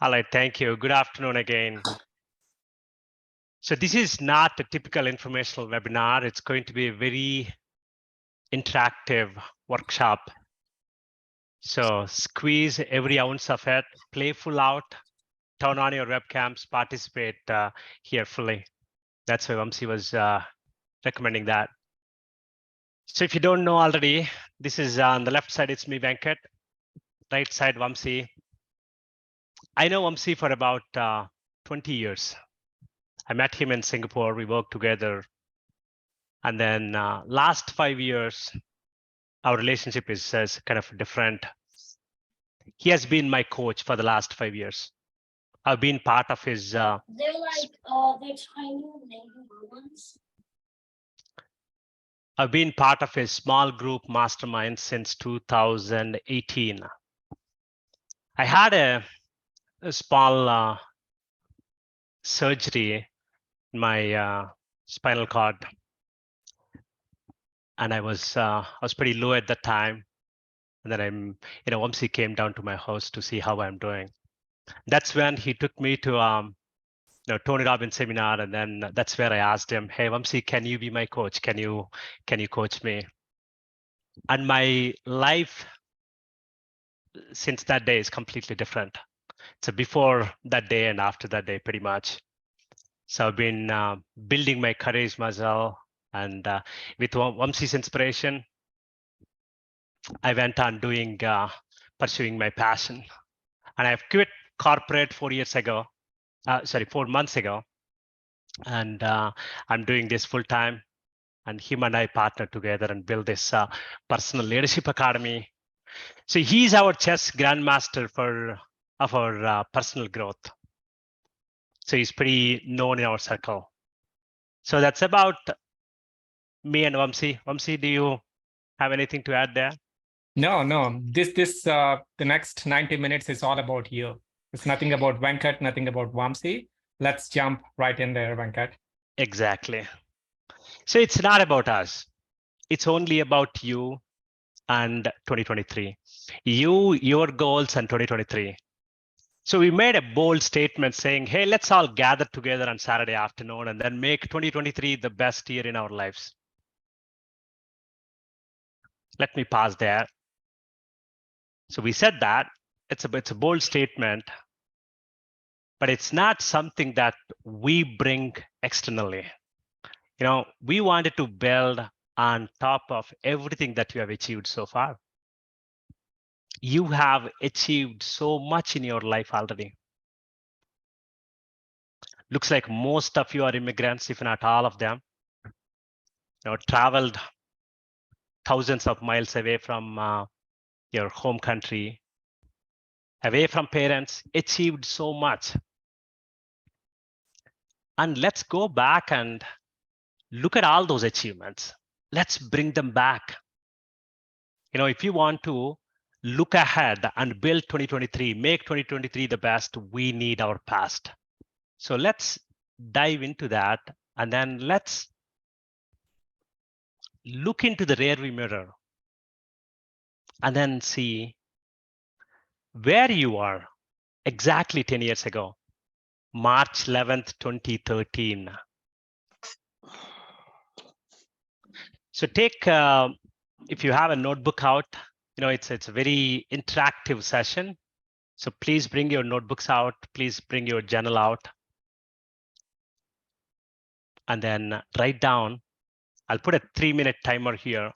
All right, thank you. Good afternoon again. So this is not a typical informational webinar. It's going to be a very interactive workshop. So squeeze every ounce of it, playful out, turn on your webcams, participate here fully. That's why Vamsi was recommending that. So if you don't know already, this is on the left side, it's me, Venkat. Right side, Vamsi. I know Vamsi for about 20 years. I met him in Singapore. We worked together. And then last 5 years, our relationship is kind of different. He has been my coach for the last 5 years. I've been part of his. They're like they're tiny ones. I've been part of his small group mastermind since 2018. I had a small surgery in my spinal cord, and I was pretty low at the time. And then Vamsi came down to my house to see how I'm doing. That's when he took me to Tony Robbins seminar, and then that's where I asked him, "Hey, Vamsi, can you be my coach? Can you coach me?" And my life since that day is completely different. So before that day and after that day, pretty much. So I've been building my courage muscle, and with Vamsi's inspiration, I went on doing pursuing my passion, and I've quit corporate 4 years ago. 4 months ago, and I'm doing this full time. And him and I partnered together and built this personal leadership academy. So he's our chess grandmaster of our personal growth. So he's pretty known in our circle. So that's about me and Vamsi. Vamsi, do you have anything to add there? No. The next 90 minutes is all about you. It's nothing about Venkat, nothing about Vamsi. Let's jump right in there, Venkat. Exactly. So it's not about us. It's only about you and 2023. Your goals and 2023. So we made a bold statement saying, hey, let's all gather together on Saturday afternoon and then make 2023 the best year in our lives. Let me pause there. So we said that it's a bold statement, but it's not something that we bring externally. We wanted to build on top of everything that you have achieved so far. You have achieved so much in your life already. Looks like most of you are immigrants, if not all of them. Traveled thousands of miles away from your home country, away from parents, achieved so much. And let's go back and look at all those achievements. Let's bring them back. If you want to look ahead and build 2023, make 2023 the best, we need our past. So let's dive into that, and then let's look into the rearview mirror and then see where you are exactly 10 years ago, March 11th, 2013. So take, if you have a notebook out, it's a very interactive session. So please bring your notebooks out. Please bring your journal out. And then write down, I'll put a 3-minute timer here.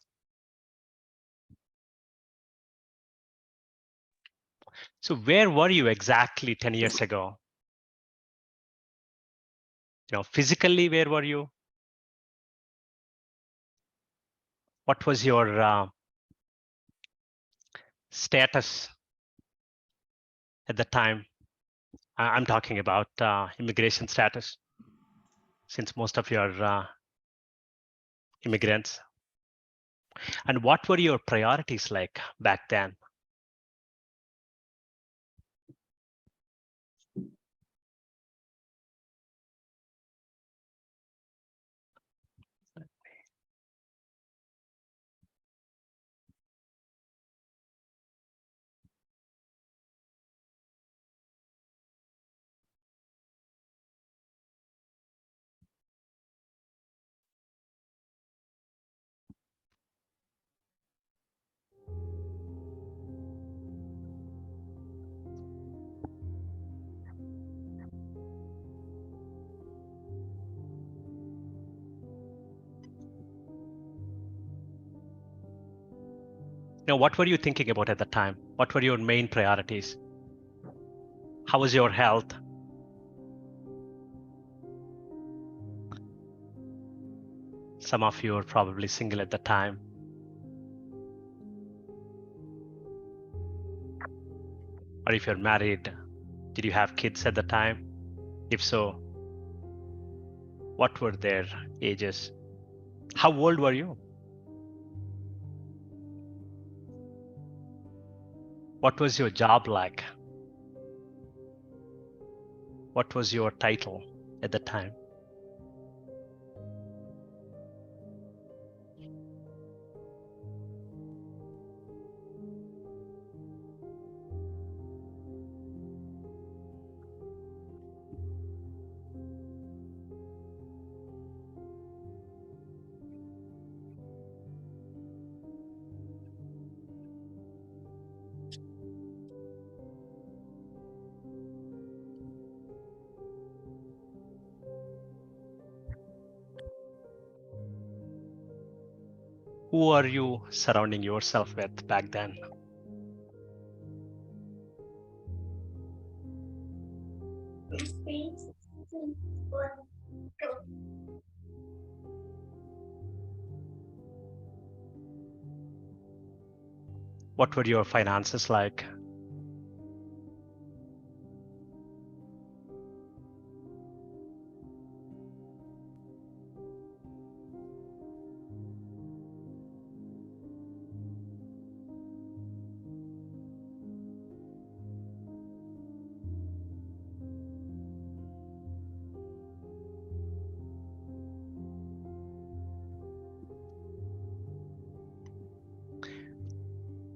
So where were you exactly 10 years ago? Physically, where were you? What was your status at the time? I'm talking about immigration status, since most of you are immigrants. And what were your priorities like back then? Now, what were you thinking about at the time? What were your main priorities? How was your health? Some of you were probably single at the time. Or if you're married, did you have kids at the time? If so, what were their ages? How old were you? What was your job like? What was your title at the time? Who are you surrounding yourself with back then? What were your finances like?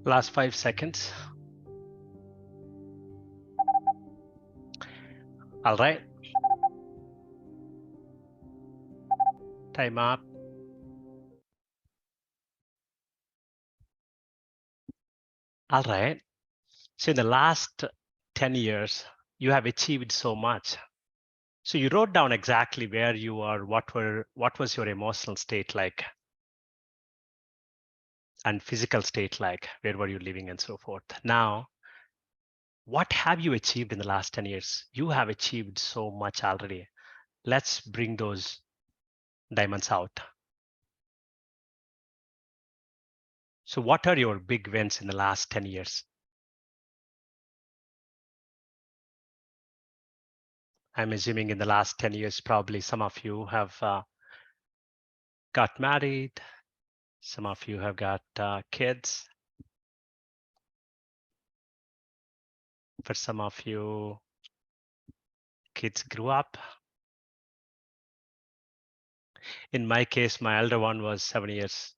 Last 5 seconds. All right. Time up. All right. So in the last 10 years, you have achieved so much. So you wrote down exactly where you are, what was your emotional state like, and physical state like, where were you living and so forth. Now, what have you achieved in the last 10 years? You have achieved so much already. Let's bring those diamonds out. So what are your big wins in the last 10 years? I'm assuming in the last 10 years, probably some of you have got married. Some of you have got kids. For some of you, kids grew up. In my case, my elder one was 7 years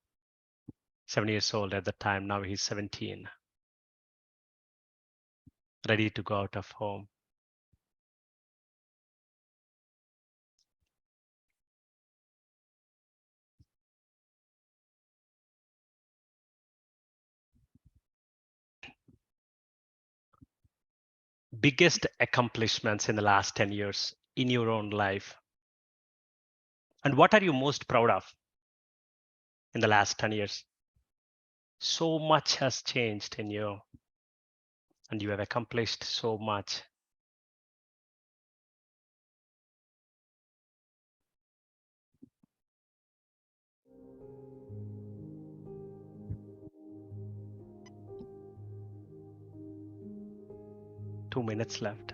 old at the time. Now he's 17, ready to go out of home. Biggest accomplishments in the last 10 years in your own life? And what are you most proud of in the last 10 years? So much has changed in you, and you have accomplished so much. Two minutes left.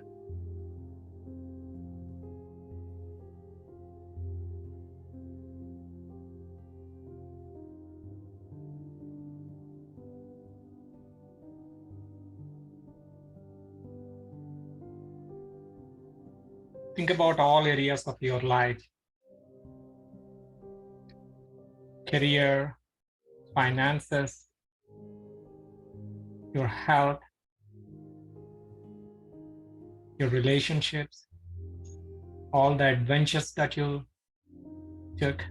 Think about all areas of your life: career, finances, your health, your relationships, all the adventures that you took.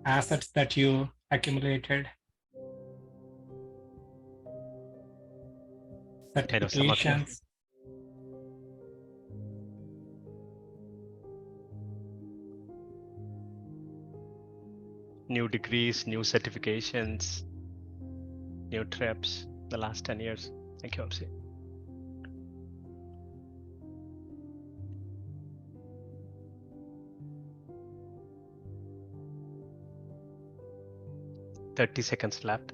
Assets that you accumulated, I know some of you. certifications. new degrees, new certifications, new trips the last 10 years. Thank you, Vamsi. Thirty seconds left.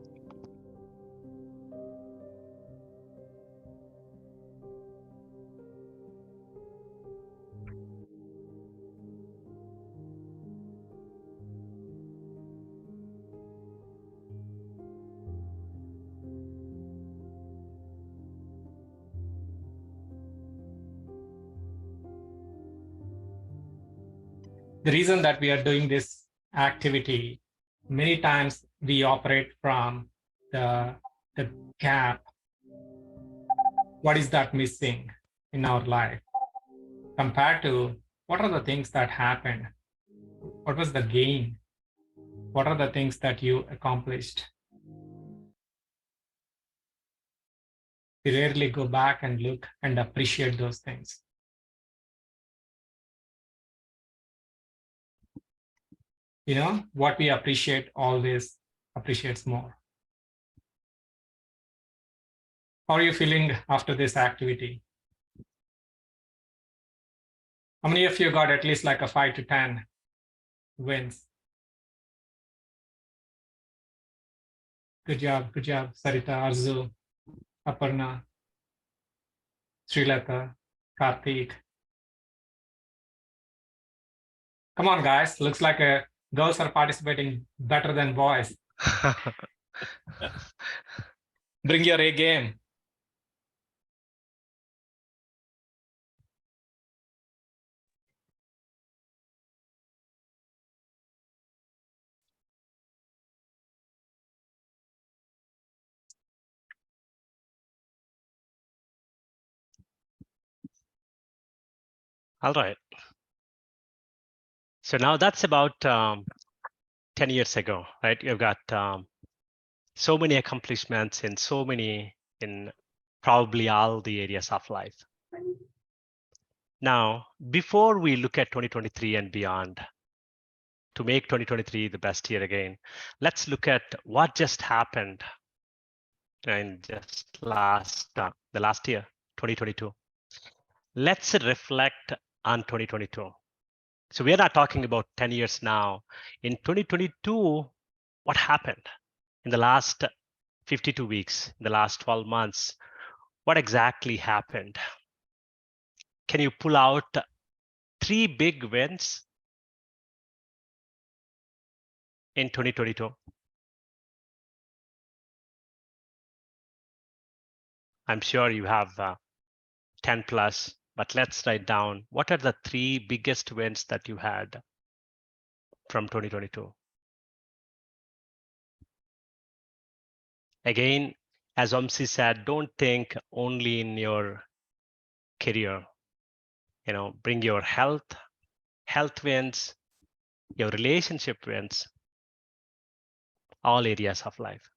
The reason that we are doing this activity, many times we operate from the gap. What is that missing in our life compared to what are the things that happened? What was the gain? What are the things that you accomplished? We rarely go back and look and appreciate those things. You know, what we appreciate always appreciates more. How are you feeling after this activity? How many of you got at least like a 5 to 10 wins? Good job, Sarita, Arzu, Aparna, Srilata, Karthik. Come on, guys. Looks like girls are participating better than boys. Bring your A game. All right. So now that's about 10 years ago, right? You've got so many accomplishments in probably all the areas of life. Now, before we look at 2023 and beyond, to make 2023 the best year again, let's look at what just happened in just the last year, 2022. Let's reflect on 2022. So we are not talking about 10 years now. In 2022, what happened in the last 52 weeks, in the last 12 months? What exactly happened? Can you pull out 3 big wins in 2022? I'm sure you have 10 plus, but let's write down what are the 3 biggest wins that you had from 2022. Again, as Vamsi said, don't think only in your career. You know, bring your health wins, your relationship wins, all areas of life.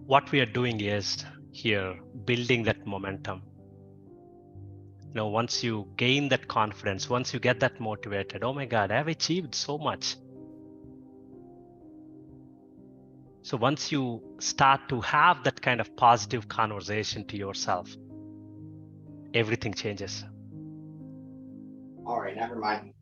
What we are doing is here building that momentum. You know, once you gain that confidence, once you get that motivated, oh my God, I've achieved so much. So once you start to have that kind of positive conversation to yourself, everything changes. All right, never mind.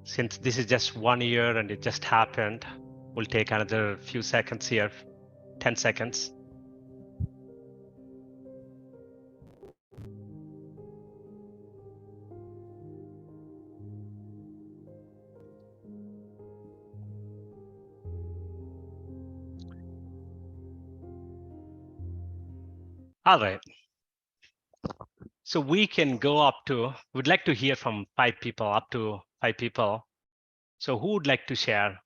Since this is just 1 year and it just happened, we'll take another few seconds here, 10 seconds. All right. So we can go up to, we'd like to hear from 5 people, up to 5 people. So who would like to share?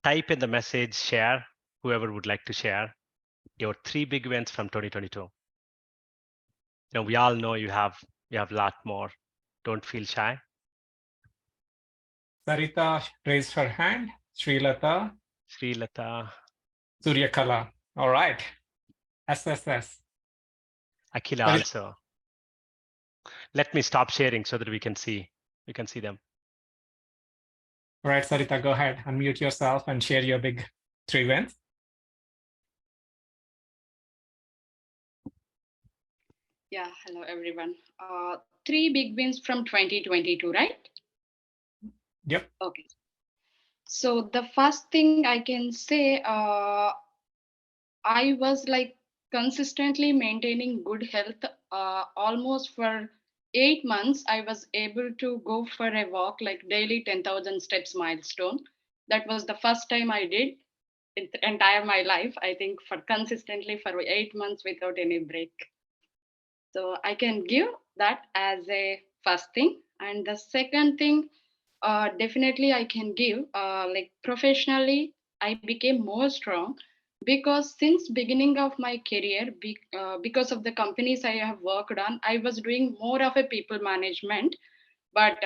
Type in the message, share, whoever would like to share your 3 big wins from 2022. We all know you have a lot more. Don't feel shy. Sarita raised her hand. Srilata, Srilata, Suryakala. All right. SSS. Akila Sarita- also. Let me stop sharing so that we can see them. All right, Sarita, go ahead. Unmute yourself and share your big 3 wins. Yeah, hello everyone. 3 big wins from 2022, right? Yep. Okay. So the first thing I can say, I was like consistently maintaining good health. Almost for 8 months, I was able to go for a walk, like daily 10,000 steps milestone. That was the first time I did in the entire my life. I think for consistently for 8 months without any break. So I can give that as a first thing. And the second thing, definitely I can give, like professionally, I became more strong because since beginning of my career, because of the companies I have worked on, I was doing more of a people management. But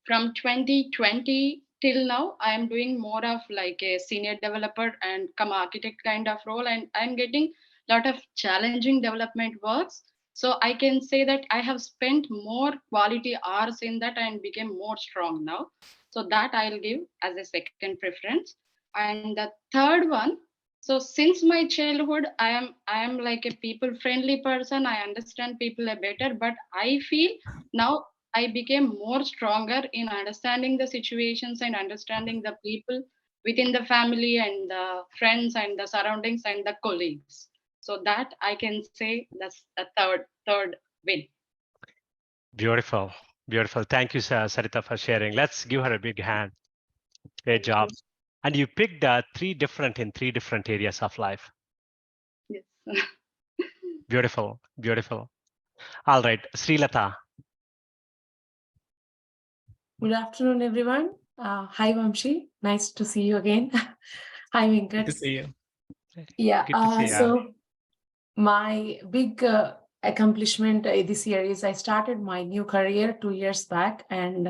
from 2020 till now, I am doing more of like a senior developer and come architect kind of role, and I'm getting a lot of challenging development works. So I can say that I have spent more quality hours in that and became more strong now. So that I'll give as a second preference. And the third one, so since my childhood, I am like a people friendly person. I understand people a better, but I feel now I became more stronger in understanding the situations and understanding the people within the family and the friends and the surroundings and the colleagues. So that I can say that's a third win. Beautiful, beautiful. Thank you, Sarita, for sharing. Let's give her a big hand. Great job. And you picked 3 different in 3 different areas of life. Yes. Beautiful, beautiful. All right, Srilata. Good afternoon, everyone. Hi, Vamshi. Nice to see you again. Hi, Good to Venkat. see you. Yeah. Good to see you. So my big accomplishment this year is I started my new career 2 years back, and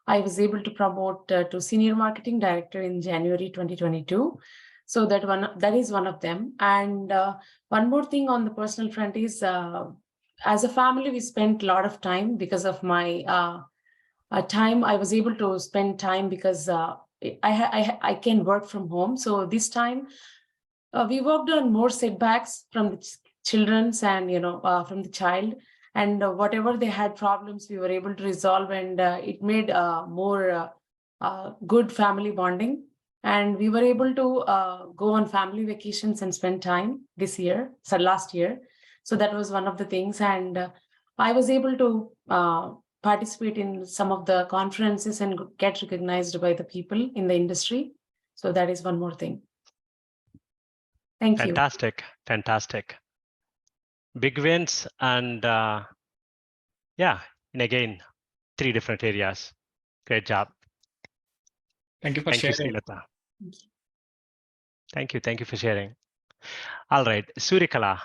I was able to promote to senior marketing director in January 2022. So that is one of them. And one more thing on the personal front is, as a family, we spent a lot of time because of my time. I was able to spend time because I can work from home. So this time we worked on more setbacks from the children's and from the child, and whatever they had problems, we were able to resolve, and it made more good family bonding. And we were able to go on family vacations and spend time this year, so last year. So that was one of the things, and I was able to participate in some of the conferences and get recognized by the people in the industry. So that is one more thing. Thank you. Fantastic, fantastic. Big wins and yeah, and again, 3 different areas. Great job. Thank you for Thank you, sharing. Srilata. Thank you for sharing. All right, Suryakala.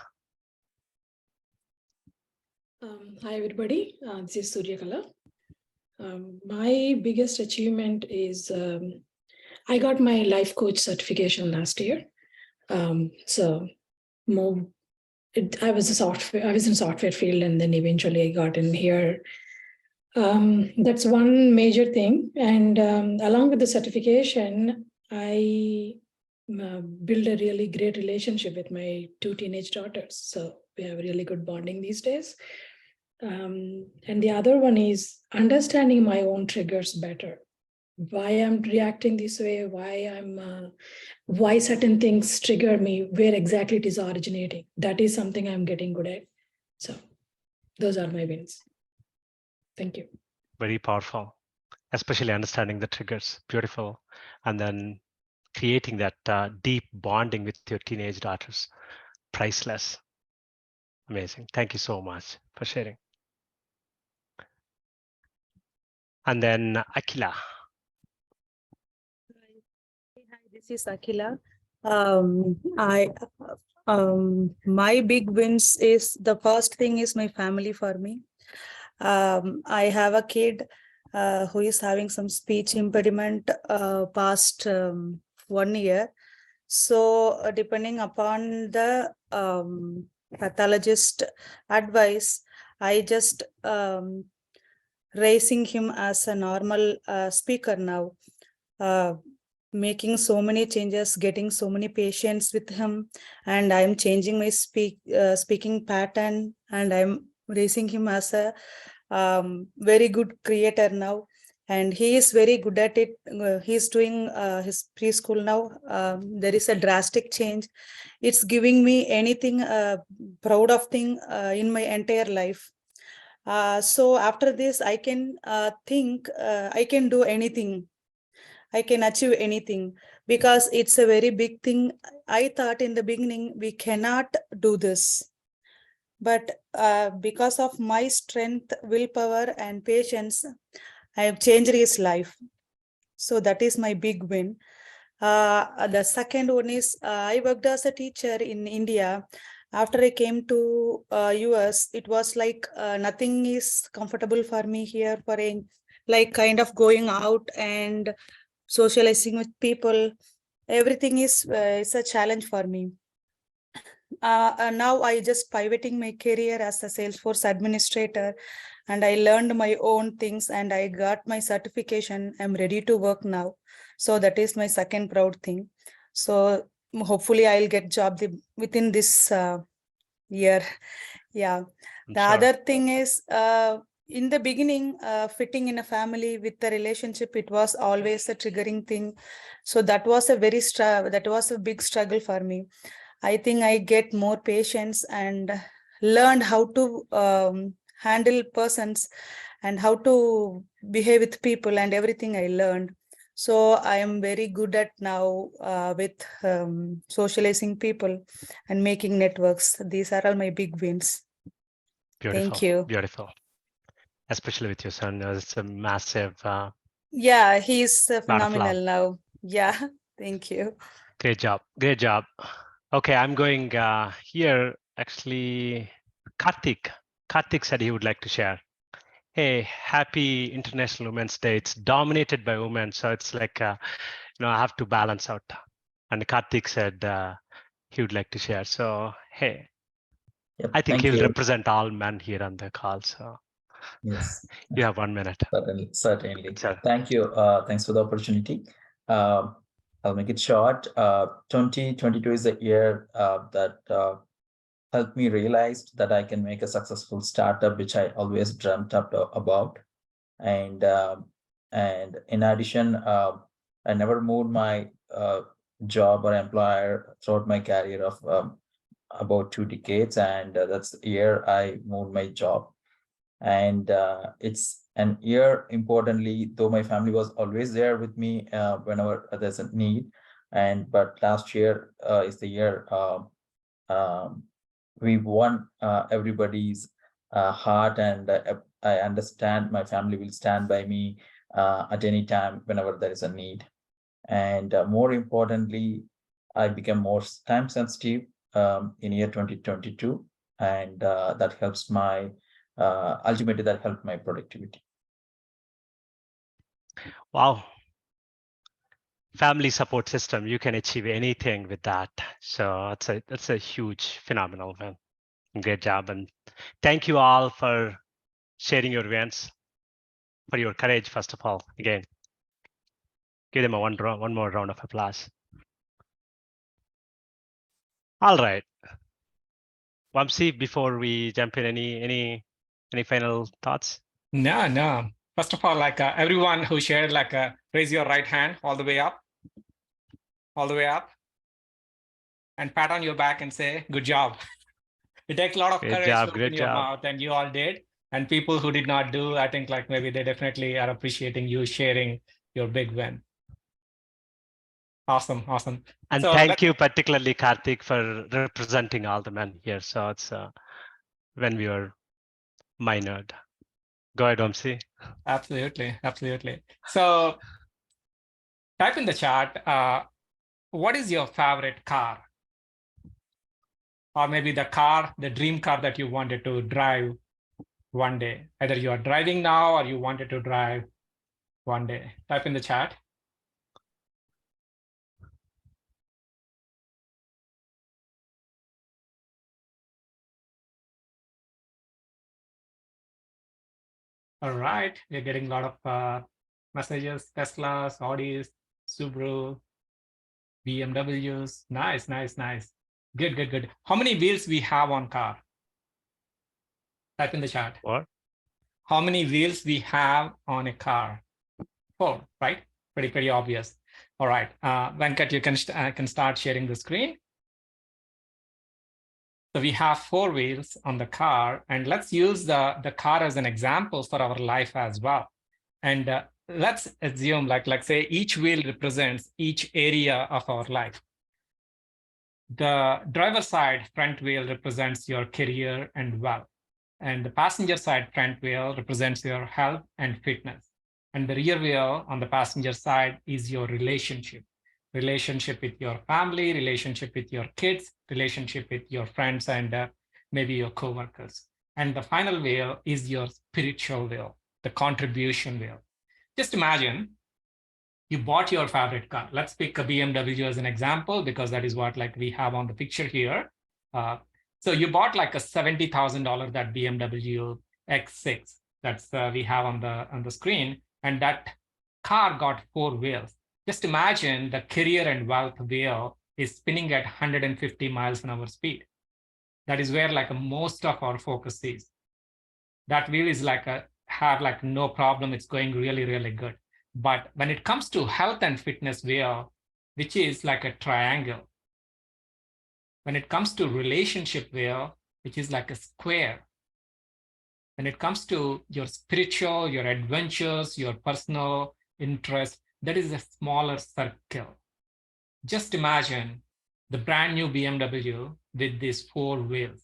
Hi, everybody. This is Suryakala. My biggest achievement is I got my life coach certification last year. I was in software field, and then eventually I got in here. That's one major thing. And along with the certification, I build a really great relationship with my 2 teenage daughters. So we have really good bonding these days. And the other one is understanding my own triggers better. Why I'm reacting this way, why certain things trigger me, where exactly it is originating. That is something I'm getting good at. So those are my wins. Thank you. Very powerful, especially understanding the triggers. Beautiful. And then creating that deep bonding with your teenage daughters. Priceless. Amazing. Thank you so much for sharing. And then Akila. Hi, this is Akila. My big wins is the first thing is my family for me. I have a kid who is having some speech impediment past 1 year. So depending upon the pathologist advice, I just raising him as a normal speaker now. Making so many changes, getting so many patients with him, and I'm changing my speaking pattern, and I'm raising him as a very good creator now, and he is very good at it. He's doing his preschool now. There is a drastic change. It's giving me anything proud of thing in my entire life. So after this, I can think I can do anything. I can achieve anything because it's a very big thing. I thought in the beginning we cannot do this, but because of my strength, willpower, and patience, I have changed his life. So that is my big win. The second one is I worked as a teacher in India. After I came to US, it was like nothing is comfortable for me here for a like kind of going out and socializing with people. Everything is a challenge for me. Now I just pivoting my career as a Salesforce administrator, and I learned my own things and I got my certification. I'm ready to work now. So that is my second proud thing. So hopefully I'll get job within this year. Yeah. I'm The sure. other thing is in the beginning, fitting in a family with the relationship, it was always a triggering thing. So that was a big struggle for me. I think I get more patience and learned how to handle persons and how to behave with people and everything I learned. So I am very good at now with socializing people and making networks. These are all my big wins. Beautiful. Thank you. Beautiful. Especially with your son. It's a massive Yeah, he's lot of phenomenal love. now. Yeah, thank you. Great job. Great job. Okay, I'm going here. Actually, Karthik. Karthik said he would like to share. Hey, happy International Women's Day. It's dominated by women, so it's like I have to balance out. And Karthik said he would like to share. So hey, Yep, I think thank he'll you. represent all men here on the call. So Yes, you have 1 minute. certainly. Sir. Thank you. Thanks for the opportunity. I'll make it short. 2022 is a year that helped me realize that I can make a successful startup, which I always dreamt up about. And in addition, I never moved my job or employer throughout my career of about 2 decades, and that's the year I moved my job. And it's an year, importantly, though my family was always there with me whenever there's a need. But last year is the year we won everybody's heart, and I understand my family will stand by me at any time whenever there is a need. And more importantly, I became more time sensitive in year 2022, and that helps my ultimately that helped my productivity. Wow. Family support system, you can achieve anything with that. So that's a huge phenomenal win. Great job. And thank you all for sharing your wins, for your courage, first of all. Again, give them one more round of applause. All right. Vamsi, before we jump in, any final thoughts? No. First of all, like everyone who shared, like raise your right hand all the way up, and pat on your back and say, good job. It takes a lot of courage to open your mouth, and you all did. And people who did not do, I think like maybe they definitely are appreciating you sharing your big win. Awesome. And so thank you particularly, Karthik, for representing all the men here. So it's when we were minored. Go ahead, Vamsi. Absolutely, absolutely. So type in the chat, what is your favorite car? Or maybe the dream car that you wanted to drive one day. Either you are driving now or you wanted to drive one day. Type in the chat. All right, we're getting a lot of messages, Teslas, Audis, Subaru, BMWs. Nice, nice, nice. Good, good, good. How many wheels we have on car? Type in the chat. What? How many wheels we have on a car? 4, right? Pretty obvious. All right, Venkat, you can start sharing the screen. So we have 4 wheels on the car, and let's use the car as an example for our life as well. And let's assume like say each wheel represents each area of our life. The driver side front wheel represents your career and wealth. And the passenger side front wheel represents your health and fitness. And the rear wheel on the passenger side is your relationship with your family, relationship with your kids, relationship with your friends, and maybe your coworkers. And the final wheel is your spiritual wheel, the contribution wheel. Just imagine you bought your favorite car. Let's pick a BMW as an example, because that is what like we have on the picture here. So you bought like a $70,000 that BMW X6 that's we have on the screen, and that car got 4 wheels. Just imagine the career and wealth wheel is spinning at 150 miles an hour speed. That is where like most of our focus is. That wheel is like have like no problem. It's going really, really good. But when it comes to health and fitness wheel, which is like a triangle, when it comes to relationship wheel, which is like a square, when it comes to your spiritual, your adventures, your personal interest, that is a smaller circle. Just imagine the brand new BMW with these 4 wheels.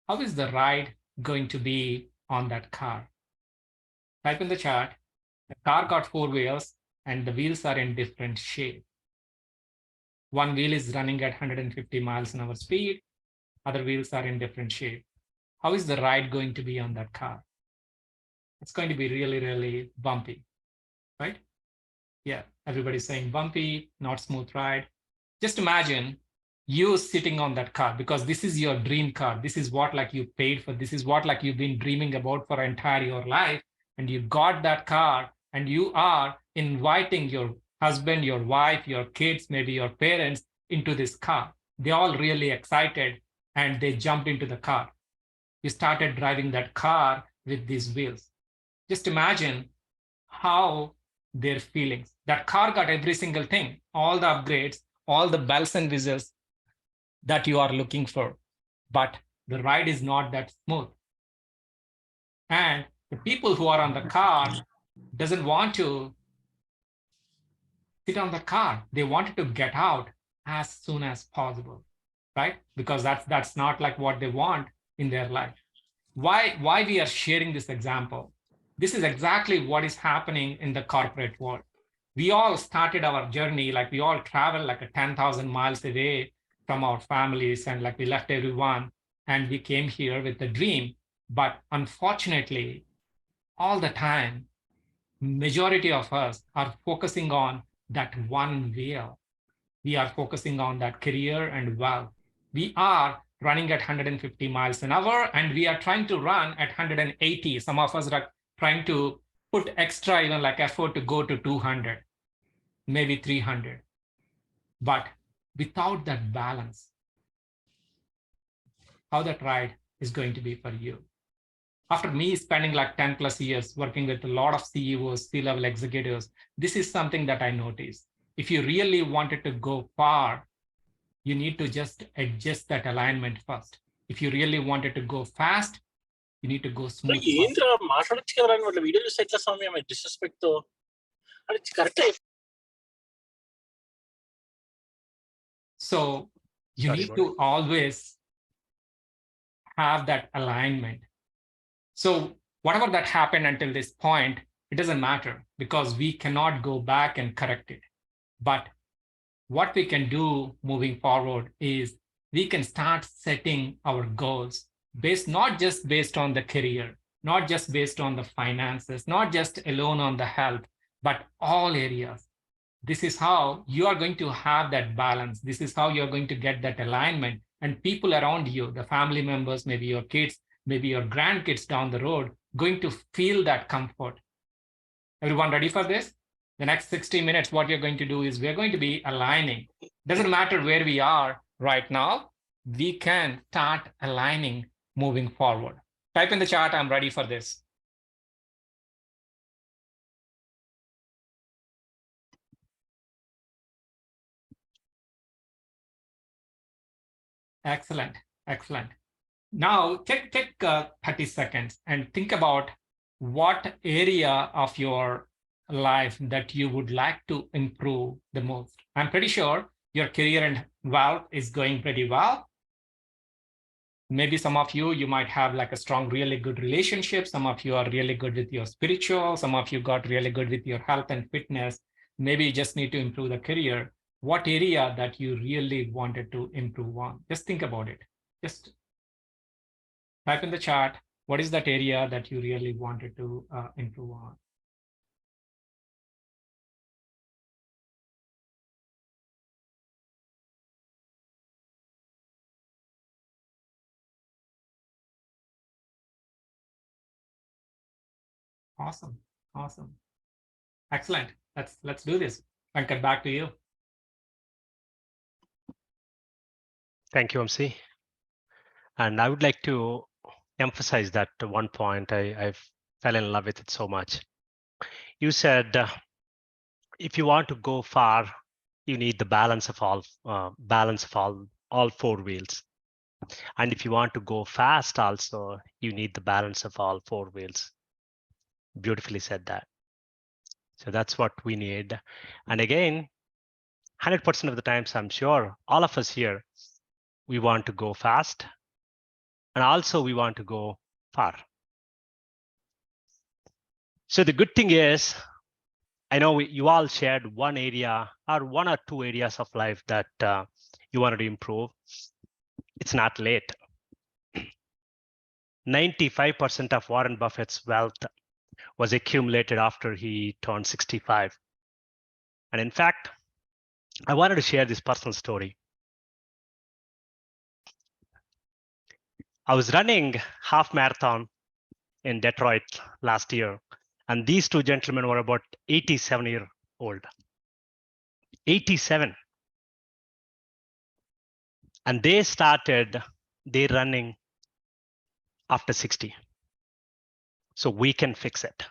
How is the ride going to be on that car? Type in the chat. The car got 4 wheels and the wheels are in different shape. One wheel is running at 150 miles an hour speed. Other wheels are in different shape. How is the ride going to be on that car? It's going to be really, really bumpy, right? Yeah, everybody's saying bumpy, not smooth ride. Just imagine you sitting on that car, because this is your dream car. This is what like you paid for. This is what like you've been dreaming about for entire your life. And you got that car and you are inviting your husband, your wife, your kids, maybe your parents into this car. They're all really excited and they jumped into the car. You started driving that car with these wheels. Just imagine how their feelings. That car got every single thing, all the upgrades, all the bells and whistles that you are looking for, but the ride is not that smooth. And the people who are on the car doesn't want to sit on the car. They wanted to get out as soon as possible, right? Because that's not like what they want in their life. Why we are sharing this example? This is exactly what is happening in the corporate world. We all started our journey, like we all travel like 10,000 miles away from our families, and like we left everyone and we came here with a dream. But unfortunately, all the time, majority of us are focusing on that one wheel. We are focusing on that career and wealth. We are running at 150 miles an hour and we are trying to run at 180. Some of us are trying to put extra even like effort to go to 200, maybe 300. But without that balance, how that ride is going to be for you. After me spending like 10 plus years working with a lot of CEOs, C-level executives, this is something that I noticed. If you really wanted to go far, you need to just adjust that alignment first. If you really wanted to go fast, you need to go smooth. So you need to always have that alignment. So whatever that happened until this point, it doesn't matter because we cannot go back and correct it. But what we can do moving forward is we can start setting our goals not just based on the career, not just based on the finances, not just alone on the health, but all areas. This is how you are going to have that balance. This is how you're going to get that alignment. And people around you, the family members, maybe your kids, maybe your grandkids down the road, going to feel that comfort. Everyone ready for this? The next 60 minutes, what you're going to do is we're going to be aligning. Doesn't matter where we are right now, we can start aligning moving forward. Type in the chat, I'm ready for this. Excellent, excellent. Now take 30 seconds and think about what area of your life that you would like to improve the most. I'm pretty sure your career and wealth is going pretty well. Maybe some of you might have like a strong, really good relationship. Some of you are really good with your spiritual. Some of you got really good with your health and fitness. Maybe you just need to improve the career. What area that you really wanted to improve on? Just think about it. Just type in the chat. What is that area that you really wanted to improve on? Awesome, awesome, excellent. Let's do this. Venkat, back to you. Thank you, MC. And I would like to emphasize that one point. I fell in love with it so much. You said if you want to go far, you need the balance of all four wheels. And if you want to go fast, also you need the balance of all four wheels. Beautifully said that. So that's what we need. And again, 100% of the times, I'm sure all of us here, we want to go fast. And also we want to go far. So the good thing is, I know you all shared one area or one or two areas of life that you wanted to improve. It's not late. 95% of Warren Buffett's wealth was accumulated after he turned 65. And in fact, I wanted to share this personal story. I was running half marathon in Detroit last year, and these two gentlemen were about 87 years old. 87. And they started their running after 60. So we can fix it.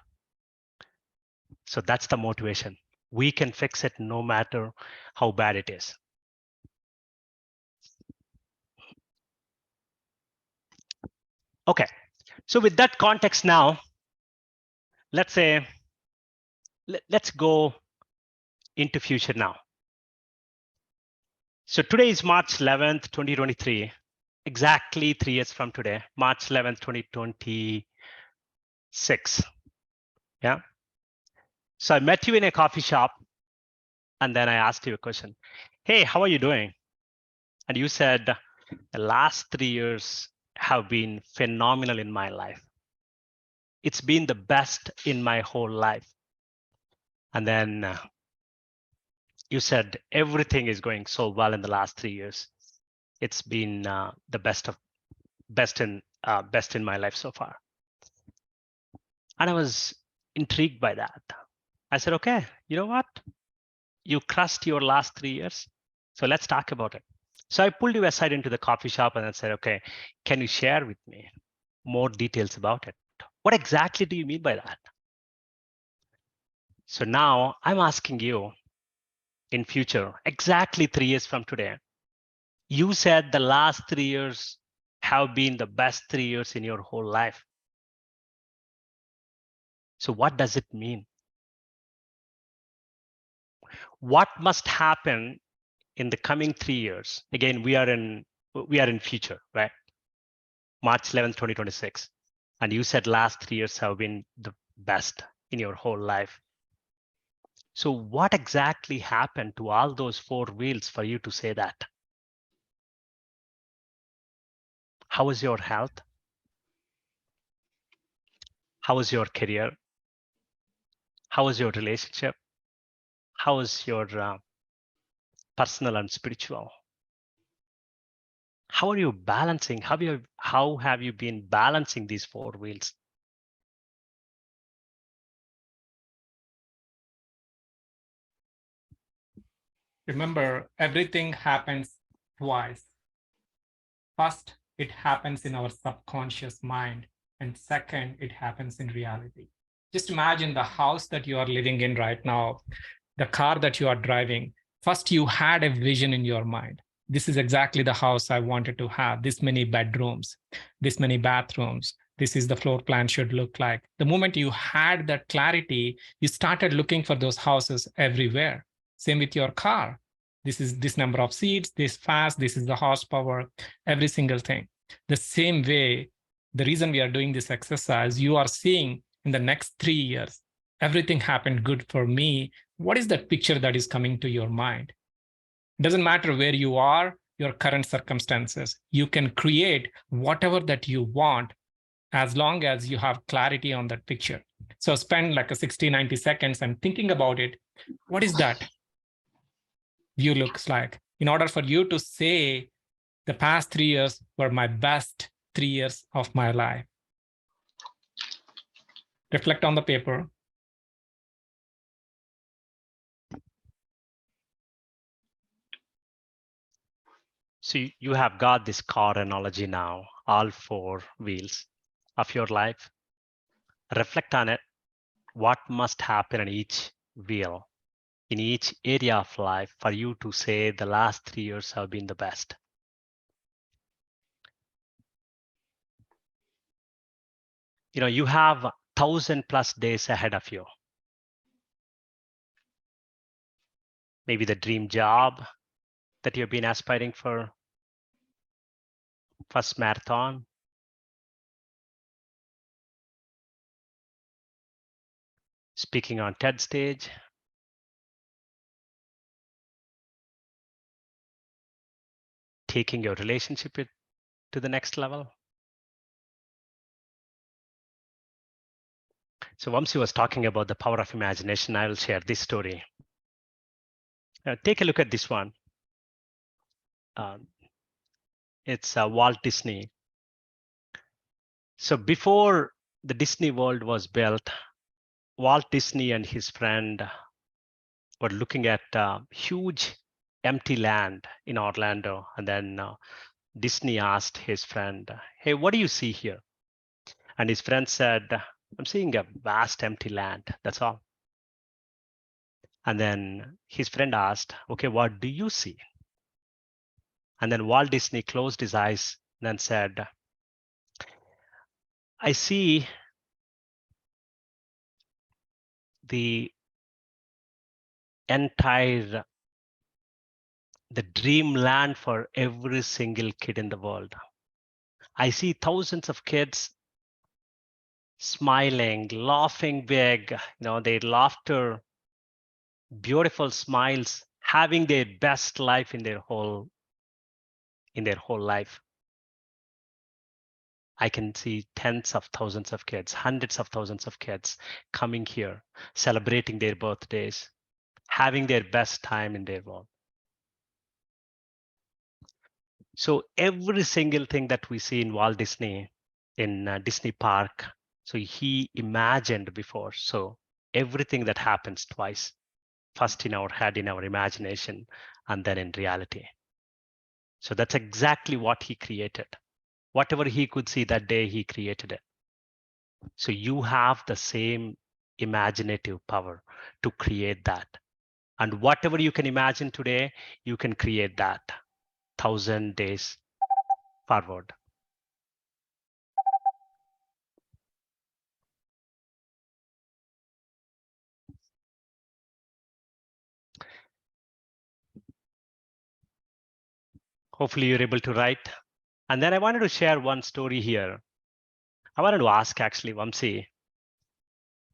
So that's the motivation. We can fix it no matter how bad it is. Okay, so with that context now, let's go into future now. So today is March 11th, 2023, exactly 3 years from today, March 11th, 2026. Yeah. So I met you in a coffee shop and then I asked you a question. Hey, how are you doing? And you said the last 3 years have been phenomenal in my life. It's been the best in my whole life. And then you said everything is going so well in the last 3 years. It's been the best in my life so far. And I was intrigued by that. I said, okay, you know what? You crushed your last 3 years. So let's talk about it. So I pulled you aside into the coffee shop and I said, okay, can you share with me more details about it? What exactly do you mean by that? So now I'm asking you in future, exactly 3 years from today, you said the last 3 years have been the best 3 years in your whole life. So what does it mean? What must happen in the coming 3 years? Again, we are in future, right? March 11th, 2026. And you said last 3 years have been the best in your whole life. So what exactly happened to all those 4 wheels for you to say that? How is your health? How is your career? How is your relationship? How is your personal and spiritual? How are you balancing? How have you been balancing these 4 wheels? Remember, everything happens twice. First, it happens in our subconscious mind, and second, it happens in reality. Just imagine the house that you are living in right now, the car that you are driving. First, you had a vision in your mind. This is exactly the house I wanted to have, this many bedrooms, this many bathrooms. This is the floor plan should look like. The moment you had that clarity, you started looking for those houses everywhere. Same with your car. This is this number of seats, this fast, this is the horsepower, every single thing. The same way, the reason we are doing this exercise, you are seeing in the next 3 years, everything happened good for me. What is that picture that is coming to your mind? It doesn't matter where you are, your current circumstances. You can create whatever that you want as long as you have clarity on that picture. So spend like a 60, 90 seconds and thinking about it. What is that view looks like? In order for you to say the past 3 years were my best 3 years of my life. Reflect on the paper. So you have got this car analogy now, all 4 wheels of your life. Reflect on it. What must happen in each wheel, in each area of life for you to say the last 3 years have been the best? You know, you have 1,000+ days ahead of you. Maybe the dream job that you've been aspiring for, first marathon, speaking on TED stage, taking your relationship to the next level. So Vamsi was talking about the power of imagination. I will share this story. Take a look at this one. It's Walt Disney. So before the Disney World was built, Walt Disney and his friend were looking at huge empty land in Orlando. And then Disney asked his friend, "Hey, what do you see here?" And his friend said, "I'm seeing a vast empty land, that's all." And then his friend asked, "Okay, what do you see?" And then Walt Disney closed his eyes and then said, "I see the entire, the dreamland for every single kid in the world. I see thousands of kids smiling, laughing big, their laughter, beautiful smiles, having their best life in their whole life. I can see tens of thousands of kids, hundreds of thousands of kids coming here, celebrating their birthdays, having their best time in their world." So every single thing that we see in Walt Disney, in Disney Park, so he imagined before. So everything that happens twice, first in our head, in our imagination, and then in reality. So that's exactly what he created. Whatever he could see that day, he created it. So you have the same imaginative power to create that. And whatever you can imagine today, you can create that 1,000 days forward. Hopefully you're able to write And then I wanted to share one story here. I wanted to ask actually, Vamsi,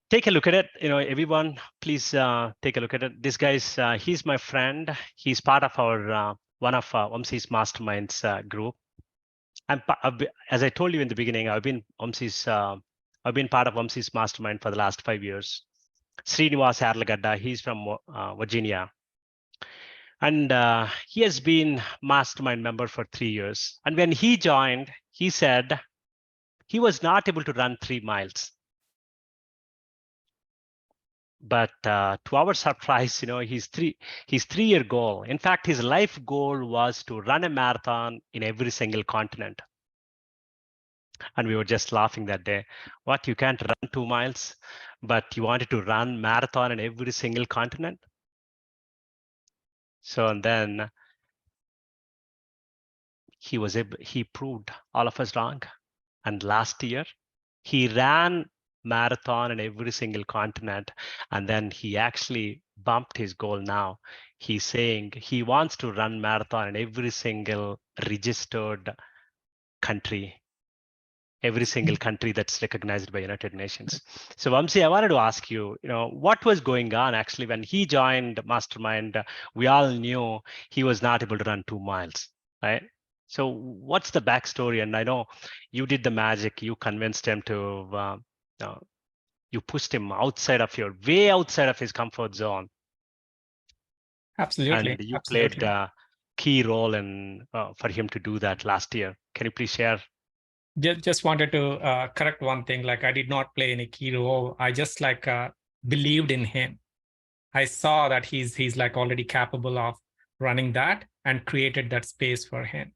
take a look at it. Everyone, please take a look at it. This guy's, he's my friend. He's part of our, one of Vamsi's masterminds group. As I told you in the beginning, I've been part of Vamsi's mastermind for the last 5 years. Srinivas Arlagadda, he's from Virginia. And he has been mastermind member for 3 years. And when he joined, he said he was not able to run 3 miles. But to our surprise, his 3-year goal, in fact, his life goal was to run a marathon in every single continent. And we were just laughing that day. What, you can't run 2 miles, but you wanted to run marathon in every single continent? So, and then he proved all of us wrong. And last year, he ran marathon in every single continent. And then he actually bumped his goal now. He's saying he wants to run marathon in every single registered country, every single country that's recognized by United Nations. So Vamsi, I wanted to ask you, what was going on actually when he joined Mastermind? We all knew he was not able to run 2 miles, right? So what's the backstory? And I know you did the magic. You convinced him to, you pushed him way outside of his comfort zone. Absolutely. And you absolutely. played a key role in for him to do that last year. Can you please share? Just wanted to correct one thing. Like, I did not play any key role. I just believed in him. I saw that he's like already capable of running that and created that space for him.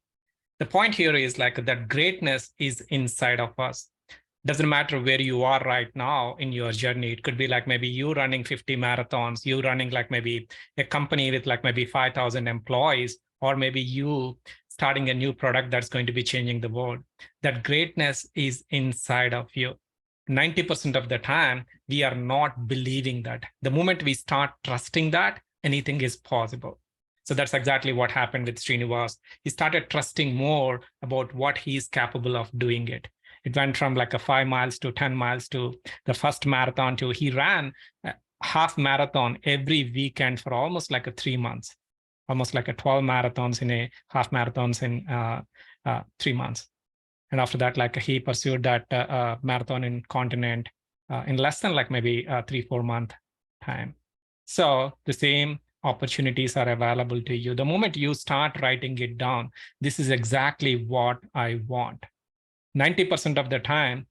The point here is that greatness is inside of us. Doesn't matter where you are right now in your journey. It could be maybe you running 50 marathons, you running maybe a company with maybe 5,000 employees, or maybe you starting a new product that's going to be changing the world. That greatness is inside of you. 90% of the time, we are not believing that. The moment we start trusting that, anything is possible. So that's exactly what happened with Srinivas. He started trusting more about what he's capable of doing it. It went from a 5 miles to 10 miles to the first marathon to he ran a half marathon every weekend for almost 3 months, almost 12 marathons in a half marathons in 3 months. And after that, he pursued that marathon in continent in less than maybe 3-4 month time. So the same opportunities are available to you. The moment you start writing it down, this is exactly what I want. 90% of the time,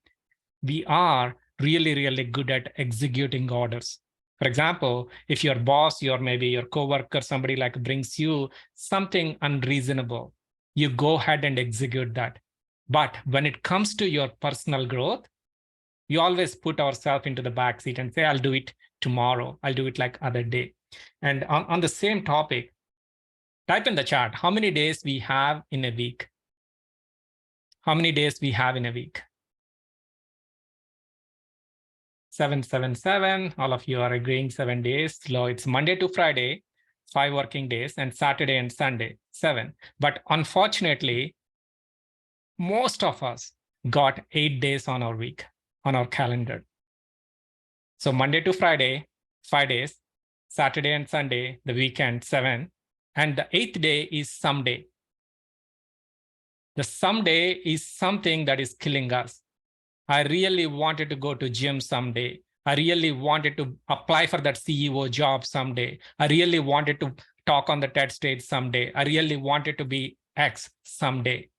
we are really, really good at executing orders. For example, if your boss, maybe your coworker, somebody brings you something unreasonable, you go ahead and execute that. But when it comes to your personal growth, you always put ourselves into the backseat and say, I'll do it tomorrow. I'll do it other day. And on the same topic, type in the chat, how many days we have in a week? How many days we have in a week? 777. All of you are agreeing 7 days. So it's Monday to Friday, 5 working days, and Saturday and Sunday, 7. But unfortunately, most of us got 8 days on our week, on our calendar. So Monday to Friday, 5 days, Saturday and Sunday, the weekend, 7. And the 8th day is someday. The someday is something that is killing us. I really wanted to go to gym someday. I really wanted to apply for that CEO job someday. I really wanted to talk on the TED stage someday. I really wanted to be X someday.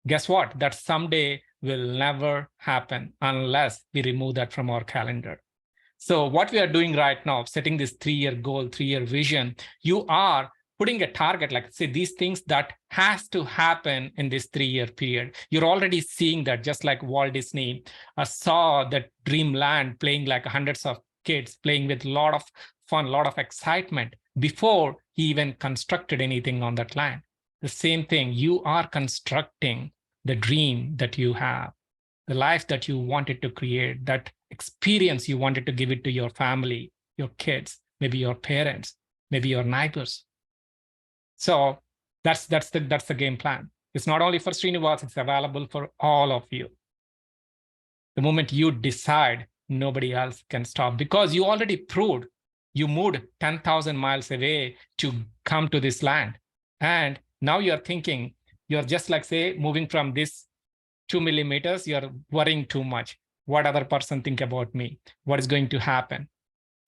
Guess what? That someday will never happen unless we remove that from our calendar. So what we are doing right now, setting this 3-year goal, 3-year vision, you are putting a target, say these things that has to happen in this 3-year period. You're already seeing that, just like Walt Disney saw that dreamland playing hundreds of kids playing with a lot of fun, a lot of excitement before he even constructed anything on that land. The same thing, you are constructing the dream that you have, the life that you wanted to create, that experience you wanted to give it to your family, your kids, maybe your parents, maybe your neighbors. So that's the game plan. It's not only for Srinivas, it's available for all of you. The moment you decide, nobody else can stop, because you already proved you moved 10,000 miles away to come to this land. And now you're thinking, you're just like, say, moving from this 2 millimeters, you're worrying too much. What other person think about me? What is going to happen?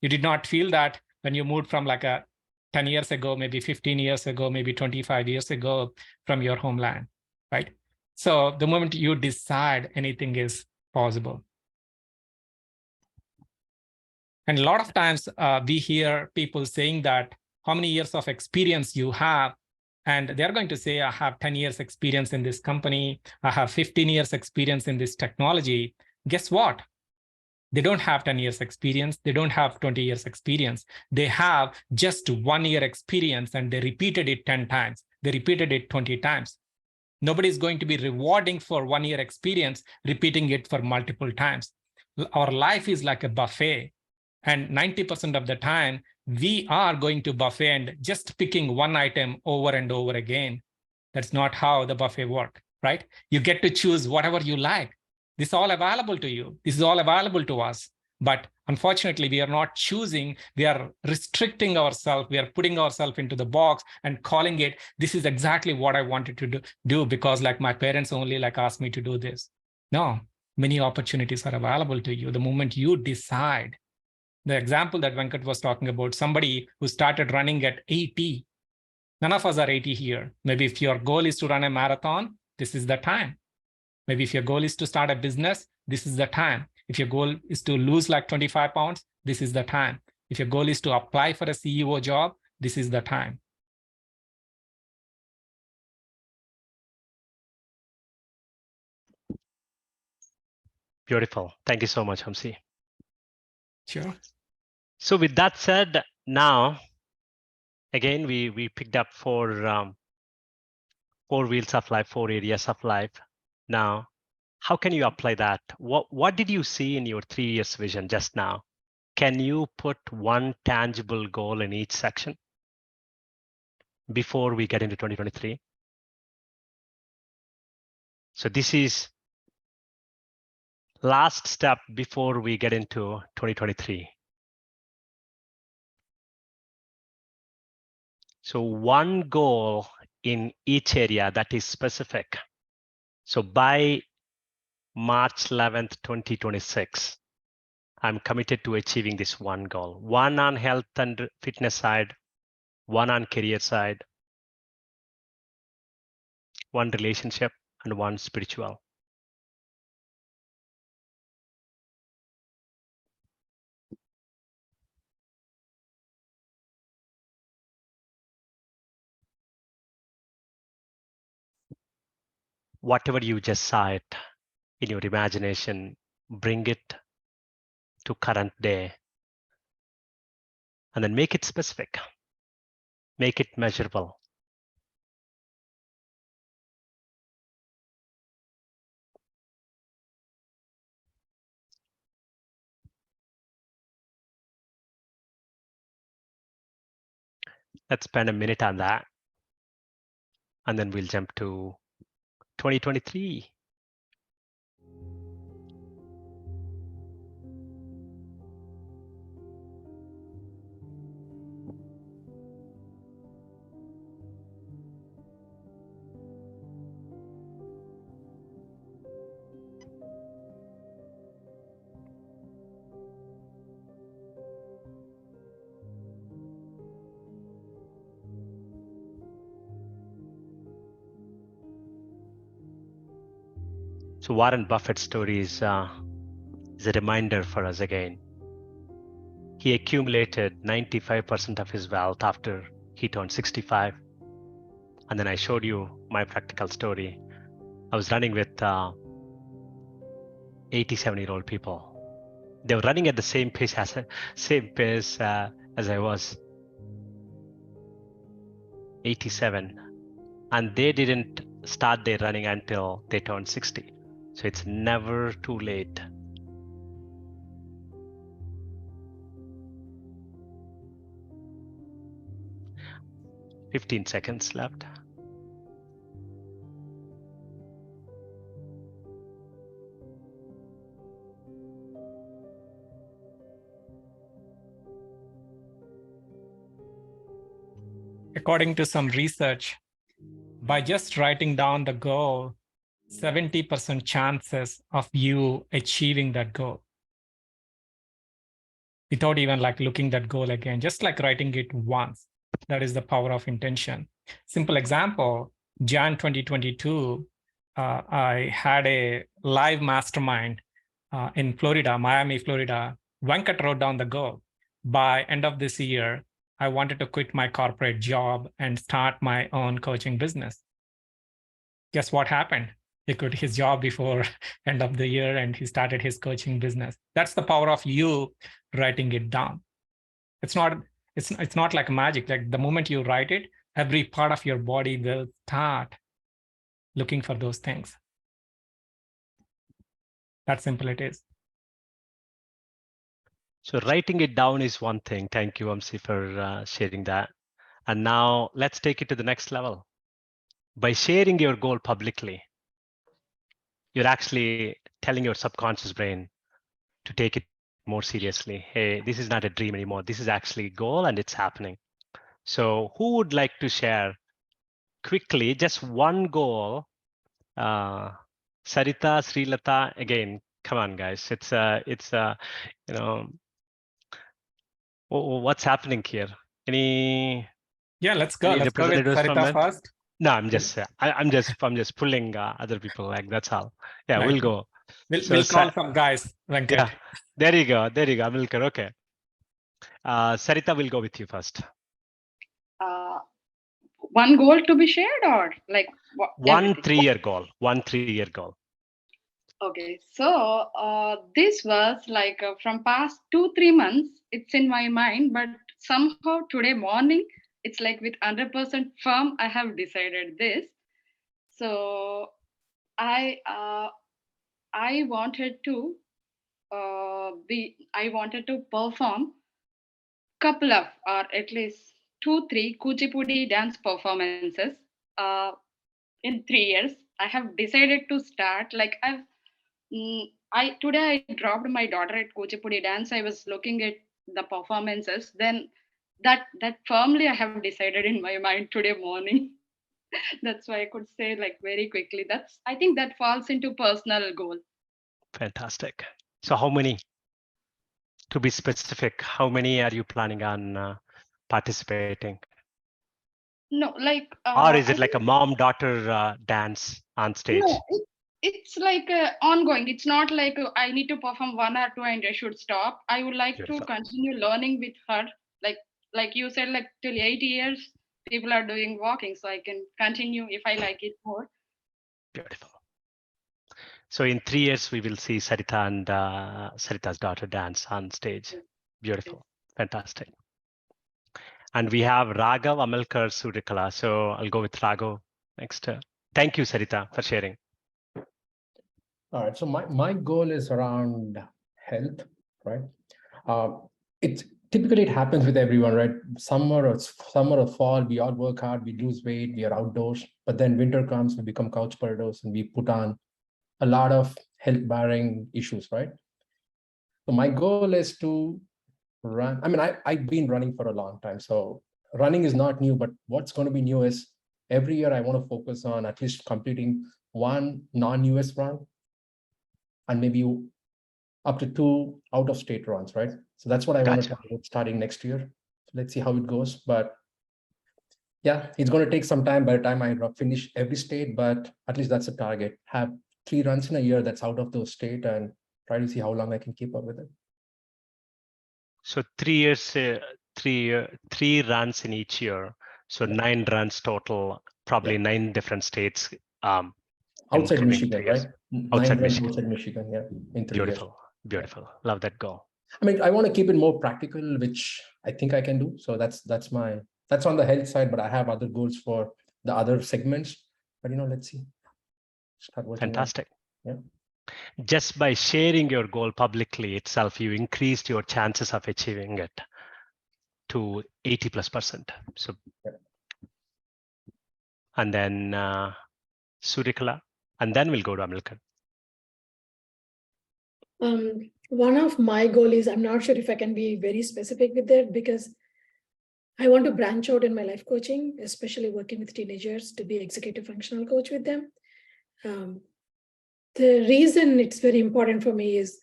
You did not feel that when you moved from like 10 years ago, maybe 15 years ago, maybe 25 years ago from your homeland, right? So the moment you decide, anything is possible. And a lot of times we hear people saying that how many years of experience you have, and they're going to say, I have 10 years experience in this company, I have 15 years experience in this technology. Guess what? They don't have 10 years experience. They don't have 20 years experience. They have just 1 year experience, and they repeated it 10 times. They repeated it 20 times. Nobody is going to be rewarding for 1 year experience, repeating it for multiple times. Our life is like a buffet. And 90% of the time, we are going to buffet and just picking one item over and over again. That's not how the buffet works, right? You get to choose whatever you like. This is all available to you. This is all available to us. But unfortunately, we are not choosing. We are restricting ourselves. We are putting ourselves into the box and calling it, this is exactly what I wanted to do because like my parents only like asked me to do this. No, many opportunities are available to you the moment you decide. The example that Venkat was talking about, somebody who started running at 80. None of us are 80 here. Maybe if your goal is to run a marathon, this is the time. Maybe if your goal is to start a business, this is the time. If your goal is to lose like 25 pounds, this is the time. If your goal is to apply for a CEO job, this is the time. Beautiful. Thank you so much, Hamsi. Sure. So with that said, now, again, we picked up four wheels of life, 4 areas of life. Now, how can you apply that? What did you see in your 3 years vision just now? Can you put one tangible goal in each section before we get into 2023? So this is last step before we get into 2023. So one goal in each area that is specific. So by March 11th, 2026, I'm committed to achieving this one goal. One on health and fitness side, one on career side, one relationship, and one spiritual. Whatever you just saw it in your imagination, bring it to current day, and then make it specific, make it measurable. Let's spend a minute on that, and then we'll jump to 2023. So Warren Buffett's story is a reminder for us again. He accumulated 95% of his wealth after he turned 65. And then I showed you my practical story. I was running with 87-year-old people. They were running at the same pace as I was, 87. And they didn't start their running until they turned 60. So it's never too late. "15 seconds left." according to some research, by just writing down the goal, 70% chances of you achieving that goal. Without even like looking that goal again, just like writing it once. That is the power of intention. Simple example, Jan 2022, I had a live mastermind in Florida, Miami, Florida. Venkat wrote down the goal. By end of this year, I wanted to quit my corporate job and start my own coaching business. Guess what happened? He quit his job before end of the year and he started his coaching business. That's the power of you writing it down. It's not like magic. Like the moment you write it, every part of your body will start looking for those things. That simple it is. So writing it down is one thing. Thank you, Vamsi, for sharing that. And now let's take it to the next level. By sharing your goal publicly, you're actually telling your subconscious brain to take it more seriously. Hey, this is not a dream anymore. This is actually a goal and it's happening. So who would like to share quickly just one goal? Sarita, Srilata, again, come on, guys. It's you know, what's happening here? Any? Yeah, let's go. Any Let's go with representatives from Sarita it? first. No, I'm just pulling other people. Like that's how. Yeah, Right. we'll go. We'll call some guys, Venkat. Yeah, there you go. Amilkar, okay. Sarita, will go with you first. One goal to be shared or like One everything? 3-year goal. 1 3-year goal. Okay, so this was like from past 2-3 months, it's in my mind, but somehow today morning, it's like with 100% firm, I have decided this. So I wanted to I wanted to perform couple of or at least 2-3 Kuchipudi dance performances in 3 years. I have decided to start like today I dropped my daughter at Kuchipudi dance. I was looking at the performances. Then that firmly I have decided in my mind today morning. That's why I could say like very quickly. I think that falls into personal goal. Fantastic. So how many? To be specific, how many are you planning on participating? No, like Or is it like a mom-daughter dance on stage? No, it's like ongoing. It's not like I need to perform 1 or 2 and I should stop. I would like Beautiful. to continue learning with her. Like you said, like till 8 years, people are doing walking, so I can continue if I like it more. Beautiful. So in 3 years, we will see Sarita and Sarita's daughter dance on stage. Beautiful. Fantastic. And we have Raghav, Amalkar, Surikala. So I'll go with Raghav next. Thank you, Sarita, for sharing. All right. So my goal is around health, right? It happens with everyone, right? Summer or fall, we all work hard, we lose weight, we are outdoors. But then winter comes, we become couch potatoes, and we put on a lot of health-bearing issues, right? So my goal is to run. I mean, I've been running for a long time, so running is not new. But what's going to be new is every year I want to focus on at least completing one non-US run, and maybe up to 2 out-of-state runs, right? So that's what I want to target starting next year. So let's see how it goes. But yeah, it's going to take some time by the time I finish every state, but at least that's a target. Have 3 runs in a year that's out of those state and try to see how long I can keep up with it. So 3 years, 3 runs in each year. So 9 runs total, probably 9 different states. Outside Michigan, right? Outside Michigan. Outside Michigan, yeah. In 3 years. Beautiful. Yeah. Love that goal. I mean, I want to keep it more practical, which I think I can do. So that's on the health side, but I have other goals for the other segments. But let's see. Start working. Fantastic. Yeah. Just by sharing your goal publicly itself, you increased your chances of achieving it to 80+%. So, and then Surikala, and then we'll go to Amilkar. One of my goal is, I'm not sure if I can be very specific with that, because I want to branch out in my life coaching, especially working with teenagers to be executive functional coach with them. The reason it's very important for me is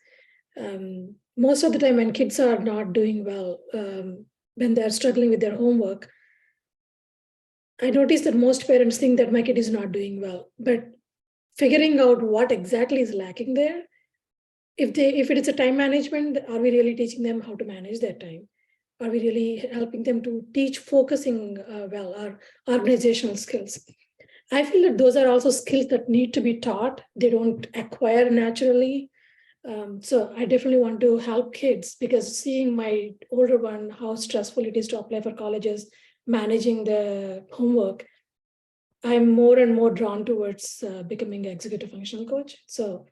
most of the time when kids are not doing well, when they're struggling with their homework, I notice that most parents think that my kid is not doing well, but figuring out what exactly is lacking there, if it is a time management, are we really teaching them how to manage their time? Are we really helping them to teach focusing well, or organizational skills? I feel that those are also skills that need to be taught. They don't acquire naturally. So I definitely want to help kids, because seeing my older one, how stressful it is to apply for colleges, managing the homework, I'm more and more drawn towards becoming an executive functional coach. So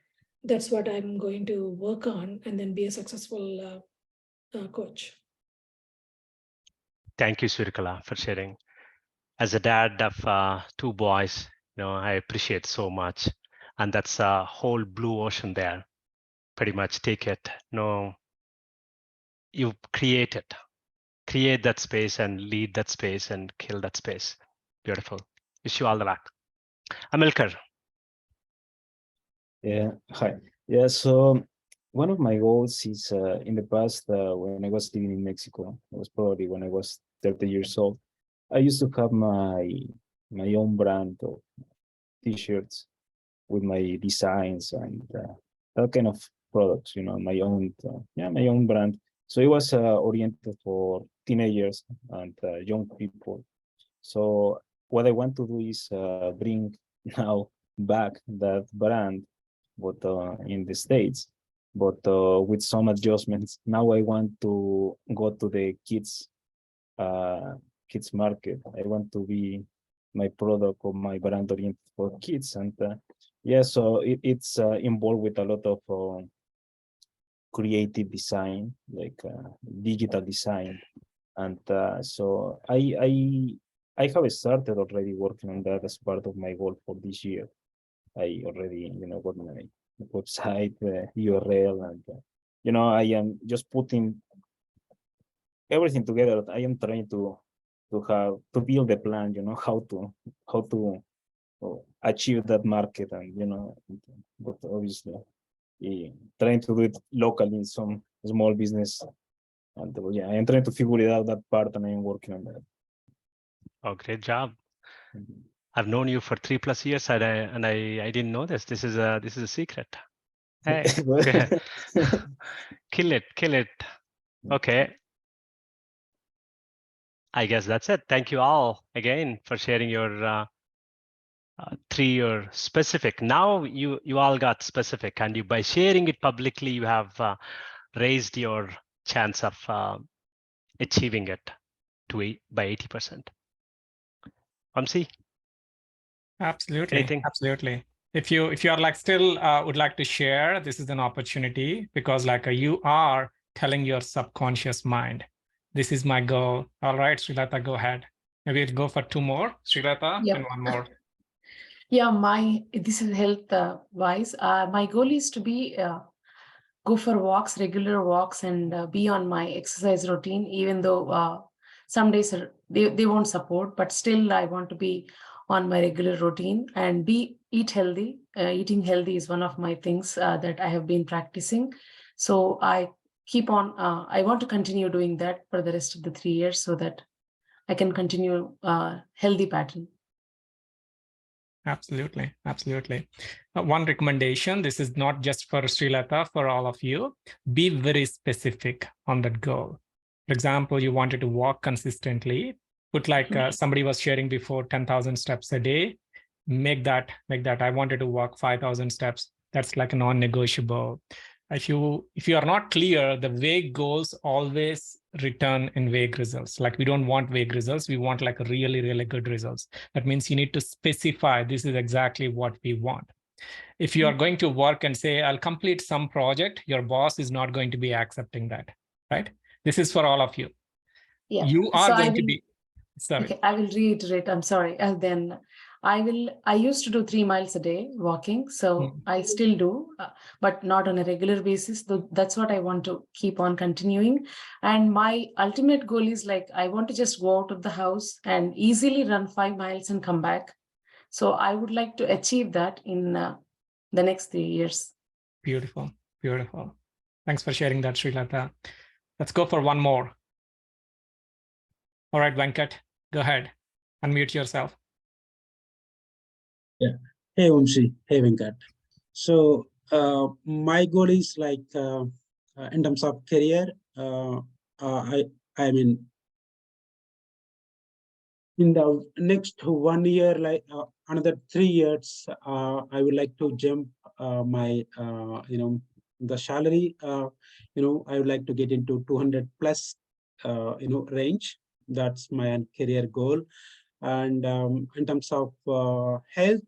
that's what I'm going to work on, and then be a successful coach. Thank you, Surikala, for sharing. As a dad of 2 boys, I appreciate so much. And that's a whole blue ocean there. Pretty much take it. You create it. Create that space and lead that space and kill that space. Beautiful. Wish you all the luck. Amilcar. Yeah, hi. Yeah, so one of my goals is in the past, when I was living in Mexico, it was probably when I was 30 years old, I used to have my own brand of t-shirts with my designs and that kind of products, my own brand. So it was oriented for teenagers and young people. So what I want to do is bring now back that brand, but in the States, but with some adjustments. Now I want to go to the kids market. I want to be my product or my brand oriented for kids, and yeah, so it's involved with a lot of creative design, like digital design, and so I have started already working on that as part of my goal for this year. I already got my website, URL, and I am just putting everything together. I am trying to build a plan, how to achieve that market, and but obviously trying to do it locally in some small business, and yeah, I am trying to figure it out, that part, and I am working on that. Oh, great job. I've known you for 3+ years, and I didn't know this. This is a secret. Hey, kill it. Okay. I guess that's it. Thank you all again for sharing your 3-year specific. Now you all got specific, and by sharing it publicly, you have raised your chance of achieving it by 80%. Vamsi? Absolutely. Anything? Absolutely. If you are like still would like to share, this is an opportunity, because like you are telling your subconscious mind, this is my goal. All right, Srilata, go ahead. Maybe we'll go for 2 more, Srilata, Yep. and 1 more. Yeah, this is health wise. My goal is to be go for walks, regular walks, and be on my exercise routine, even though some days they won't support, but still I want to be on my regular routine and eat healthy. Eating healthy is one of my things that I have been practicing. So I keep on, I want to continue doing that for the rest of the 3 years, so that I can continue healthy pattern. Absolutely. One recommendation, this is not just for Srilata, for all of you, be very specific on that goal. For example, you wanted to walk consistently, put like somebody was sharing before, 10,000 steps a day, make that, I wanted to walk 5,000 steps. That's like a non-negotiable. If you are not clear, the vague goals always return in vague results. Like we don't want vague results. We want like really, really good results. That means you need to specify, this is exactly what we want. If you are going to work and say, I'll complete some project, your boss is not going to be accepting that, right? This is for all of you. Yeah. You are So going to be, sorry. Okay, I will reiterate. I'm sorry. And then I used to do 3 miles a day walking, so I still do, but not on a regular basis. That's what I want to keep on continuing. And my ultimate goal is like, I want to just go out of the house and easily run 5 miles and come back. So I would like to achieve that in the next 3 years. Beautiful, beautiful. Thanks for sharing that, Srilata. Let's go for one more. All right, Venkat, go ahead. Unmute yourself. Yeah. Hey, Vamsi. Hey, Venkat. So my goal is like in terms of career, I mean, in the next 1 year, like another 3 years, I would like to jump my, the salary, I would like to get into 200 plus, range. That's my career goal. And in terms of health,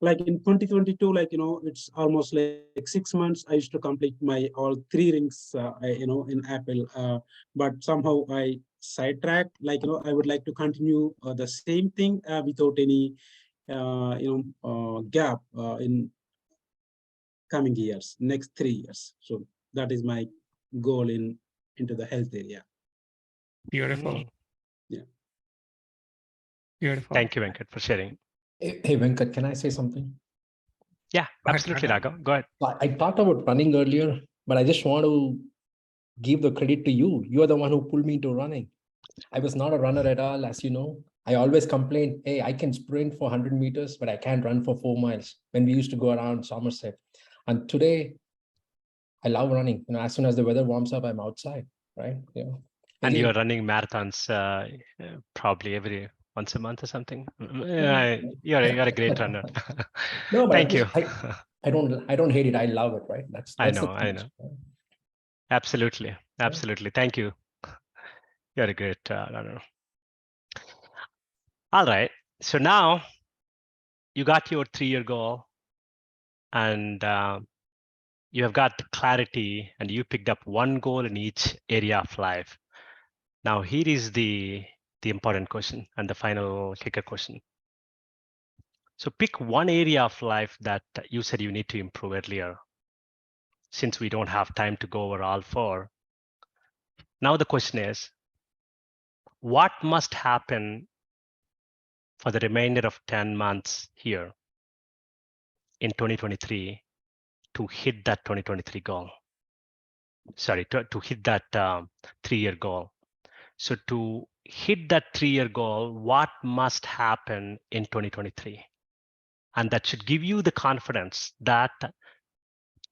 like in 2022, like, it's almost like 6 months, I used to complete my all 3 rings, in Apple, but somehow I sidetracked, like, I would like to continue the same thing without any, gap in coming years, next 3 years. So that is my goal into the health area. Beautiful. Yeah. Beautiful. Thank you, Venkat, for sharing. Hey, Venkat, can I say something? Yeah, absolutely, Raghav. Go ahead. I talked about running earlier, but I just want to give the credit to you. You are the one who pulled me into running. I was not a runner at all, as you know. I always complained, hey, I can sprint for 100 meters, but I can't run for 4 miles when we used to go around Somerset. And today, I love running. As soon as the weather warms up, I'm outside, right? And Again, you're running marathons probably once a month or something. You're a great runner. No, but Thank you. I don't hate it. I love it, right? That's I the know. thing. Absolutely. Thank you. You're a great runner. All right. So now you got your 3-year goal, and you have got clarity, and you picked up one goal in each area of life. Now here is the important question and the final kicker question. So pick one area of life that you said you need to improve earlier. Since we don't have time to go over all 4. Now the question is, what must happen for the remainder of 10 months here in 2023 to hit that 2023 goal? Sorry, to hit that 3-year goal. So to hit that 3-year goal, what must happen in 2023? And that should give you the confidence that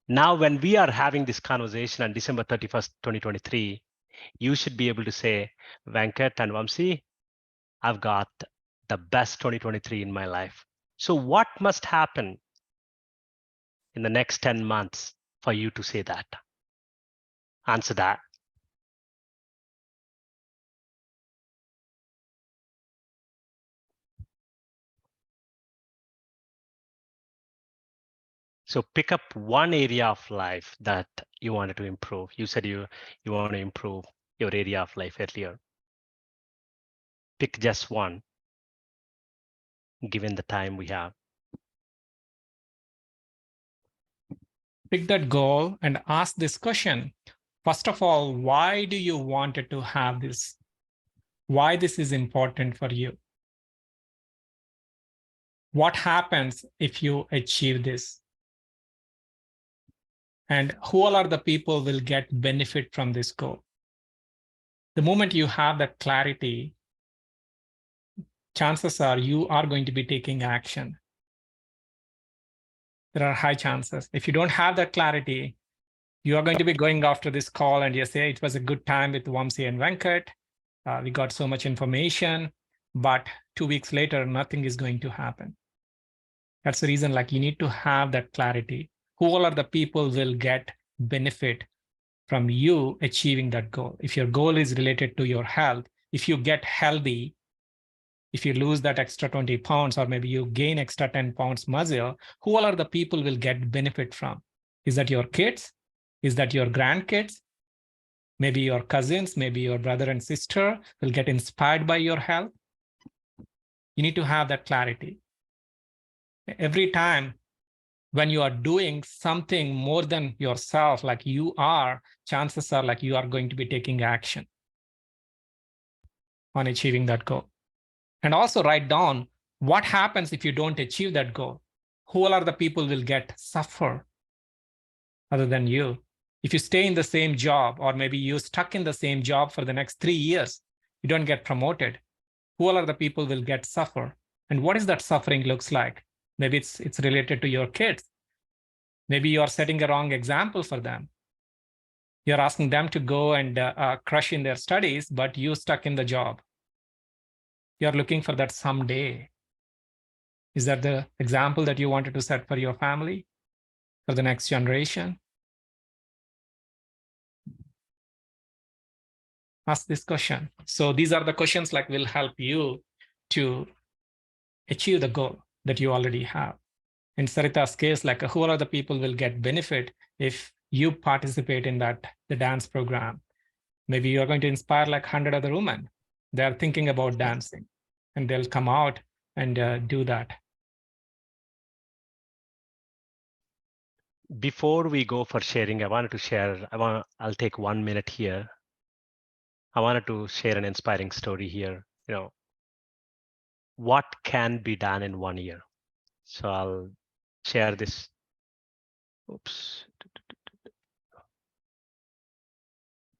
now when we are having this conversation on December 31st, 2023, you should be able to say, Venkat and Vamsi, I've got the best 2023 in my life. So what must happen in the next 10 months for you to say that? Answer that. So pick up one area of life that you wanted to improve. You said you want to improve your area of life earlier. Pick just one, given the time we have. Pick that goal and ask this question. First of all, why do you want to have this? Why this is important for you? What happens if you achieve this? And who all are the people will get benefit from this goal? The moment you have that clarity, chances are you are going to be taking action. There are high chances. If you don't have that clarity, you are going to be going after this call and you say, it was a good time with Vamsi and Venkat. We got so much information, but 2 weeks later, nothing is going to happen. That's the reason, like, you need to have that clarity. Who all are the people will get benefit from you achieving that goal? If your goal is related to your health, if you get healthy, if you lose that extra 20 pounds, or maybe you gain extra 10 pounds muscle, who all are the people will get benefit from? Is that your kids? Is that your grandkids? Maybe your cousins, maybe your brother and sister will get inspired by your health. You need to have that clarity. Every time when you are doing something more than yourself, like you are, chances are like you are going to be taking action on achieving that goal. And also write down what happens if you don't achieve that goal. Who are the people will get suffer other than you? If you stay in the same job, or maybe you're stuck in the same job for the next 3 years, you don't get promoted. Who are the people will get suffer? And what is that suffering looks like? Maybe it's related to your kids. Maybe you are setting a wrong example for them. You're asking them to go and crush in their studies, but you stuck in the job. You're looking for that someday. Is that the example that you wanted to set for your family, for the next generation? Ask this question. So these are the questions like will help you to achieve the goal that you already have. In Sarita's case, like who are the people will get benefit if you participate in the dance program? Maybe you're going to inspire like 100 other women. They're thinking about dancing and they'll come out and do that. Before we go for sharing, I wanted to share, I'll take 1 minute here. I wanted to share an inspiring story here. You know, what can be done in 1 year? So I'll share this. Oops.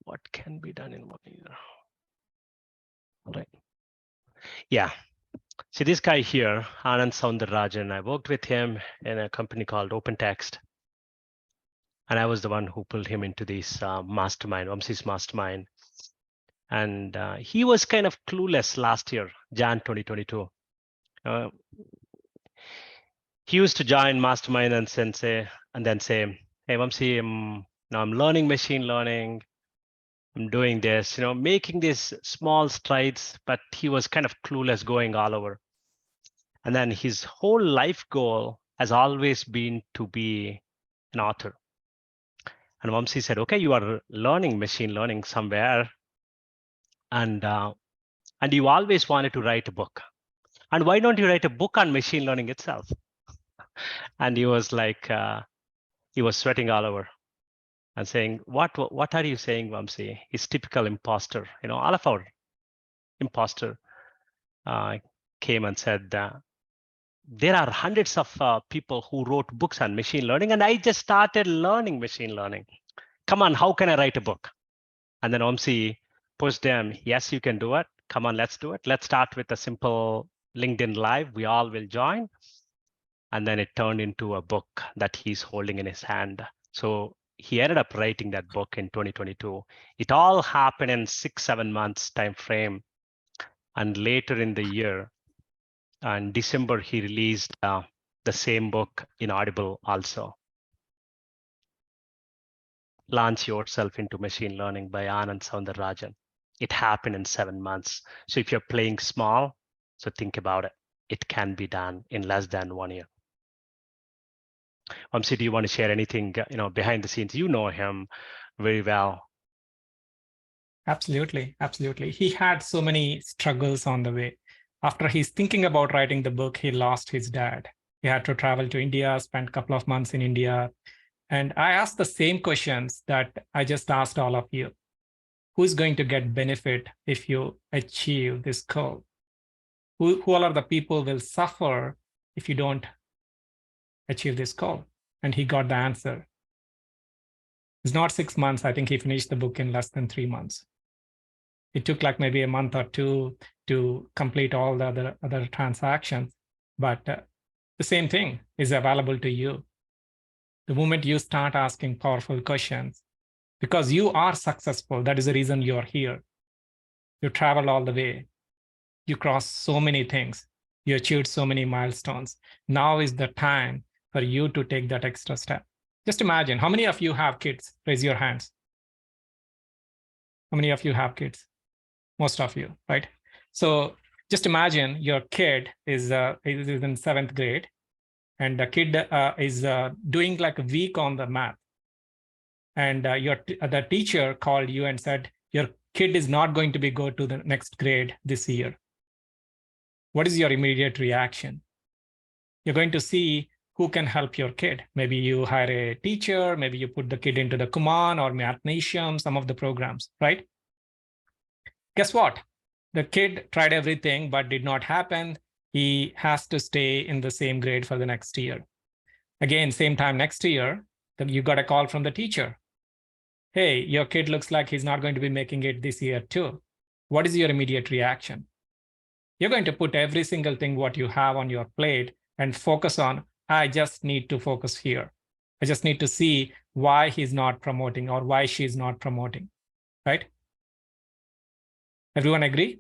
What can be done in 1 year? All right. Yeah. See this guy here, Anand Soundararajan. I worked with him in a company called OpenText. And I was the one who pulled him into this mastermind, Vamsi's mastermind. And he was kind of clueless last year, Jan 2022. He used to join mastermind and then say, hey, Vamsi, now I'm learning machine learning. I'm doing this, you know, making these small strides, but he was kind of clueless going all over. And then his whole life goal has always been to be an author. And Vamsi said, okay, you are learning machine learning somewhere. And you always wanted to write a book. And why don't you write a book on machine learning itself? And he was like, he was sweating all over and saying, what are you saying, Vamsi? He's typical imposter. You know, all of our imposter came and said, there are hundreds of people who wrote books on machine learning, and I just started learning machine learning. Come on, how can I write a book? And then Vamsi pushed them, yes, you can do it. Come on, let's do it. Let's start with a simple LinkedIn Live. We all will join. And then it turned into a book that he's holding in his hand. So he ended up writing that book in 2022. It all happened in 6-7 months time frame. And later in the year, in December, he released the same book in Audible also. Launch Yourself into Machine Learning by Anand Soundararajan. It happened in 7 months. So if you're playing small, so think about it. It can be done in less than 1 year. Vamsi, do you want to share anything, you know, behind the scenes? You know him very well. Absolutely, absolutely. He had so many struggles on the way. After he's thinking about writing the book, he lost his dad. He had to travel to India, spend a couple of months in India. And I asked the same questions that I just asked all of you. Who's going to get benefit if you achieve this goal? Who are the people will suffer if you don't achieve this goal? And he got the answer. It's not 6 months. I think he finished the book in less than 3 months. It took like maybe a month or two to complete all the other transactions. But the same thing is available to you. The moment you start asking powerful questions, because you are successful, that is the reason you're here. You traveled all the way. You crossed so many things. You achieved so many milestones. Now is the time for you to take that extra step. Just imagine, how many of you have kids? Raise your hands. How many of you have kids? Most of you, right? So just imagine your kid is in 7th grade, and the kid is doing like a week on the math. And the teacher called you and said, your kid is not going to go to the next grade this year. what is your immediate reaction? You're going to see who can help your kid. Maybe you hire a teacher, maybe you put the kid into the Kumon or Mathnasium, some of the programs, right? Guess what? The kid tried everything, but did not happen. He has to stay in the same grade for the next year. Again, same time next year, you got a call from the teacher. Hey, your kid looks like he's not going to be making it this year too. What is your immediate reaction? You're going to put every single thing what you have on your plate and focus on, I just need to focus here. I just need to see why he's not promoting or why she's not promoting, right? Everyone agree?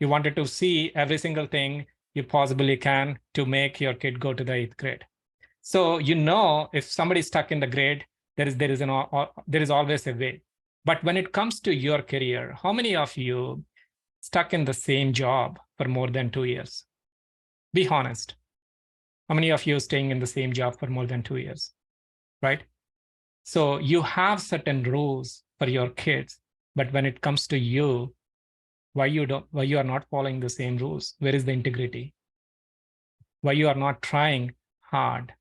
You wanted to see every single thing you possibly can to make your kid go to the 8th grade. So you know if somebody's stuck in the grade, there is always a way. But when it comes to your career, how many of you stuck in the same job for more than 2 years? Be honest. How many of you staying in the same job for more than 2 years, right? So you have certain rules for your kids, but when it comes to you, why you are not following the same rules? Where is the integrity? Why you are not trying hard?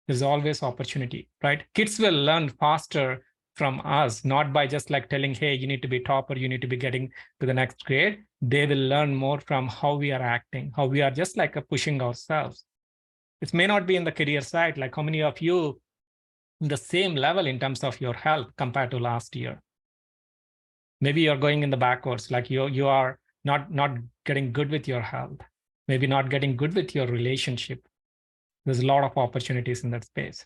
There's always opportunity, right? Kids will learn faster from us, not by just like telling, hey, you need to be top or you need to be getting to the next grade. They will learn more from how we are acting, how we are just like pushing ourselves. It may not be in the career side, like how many of you in the same level in terms of your health compared to last year? Maybe you're going in the backwards, like you are not getting good with your health, maybe not getting good with your relationship. There's a lot of opportunities in that space.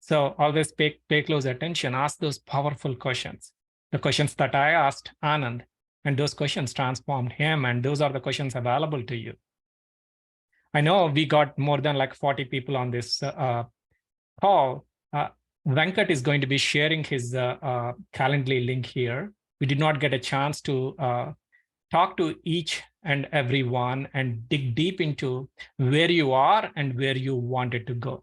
So always pay close attention, ask those powerful questions. The questions that I asked Anand, and those questions transformed him, and those are the questions available to you. I know we got more than like 40 people on this call. Venkat is going to be sharing his Calendly link here. We did not get a chance to talk to each and every one and dig deep into where you are and where you wanted to go.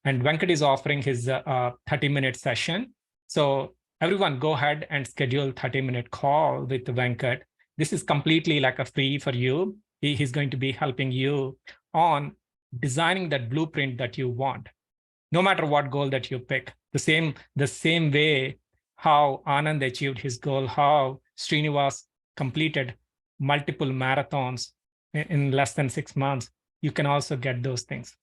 And Venkat is offering his 30-minute session. So everyone go ahead and schedule 30-minute call with Venkat. This is completely like a free for you. He's going to be helping you on designing that blueprint that you want, no matter what goal that you pick. The same way how Anand achieved his goal, how Srinivas completed multiple marathons in less than 6 months, you can also get those things.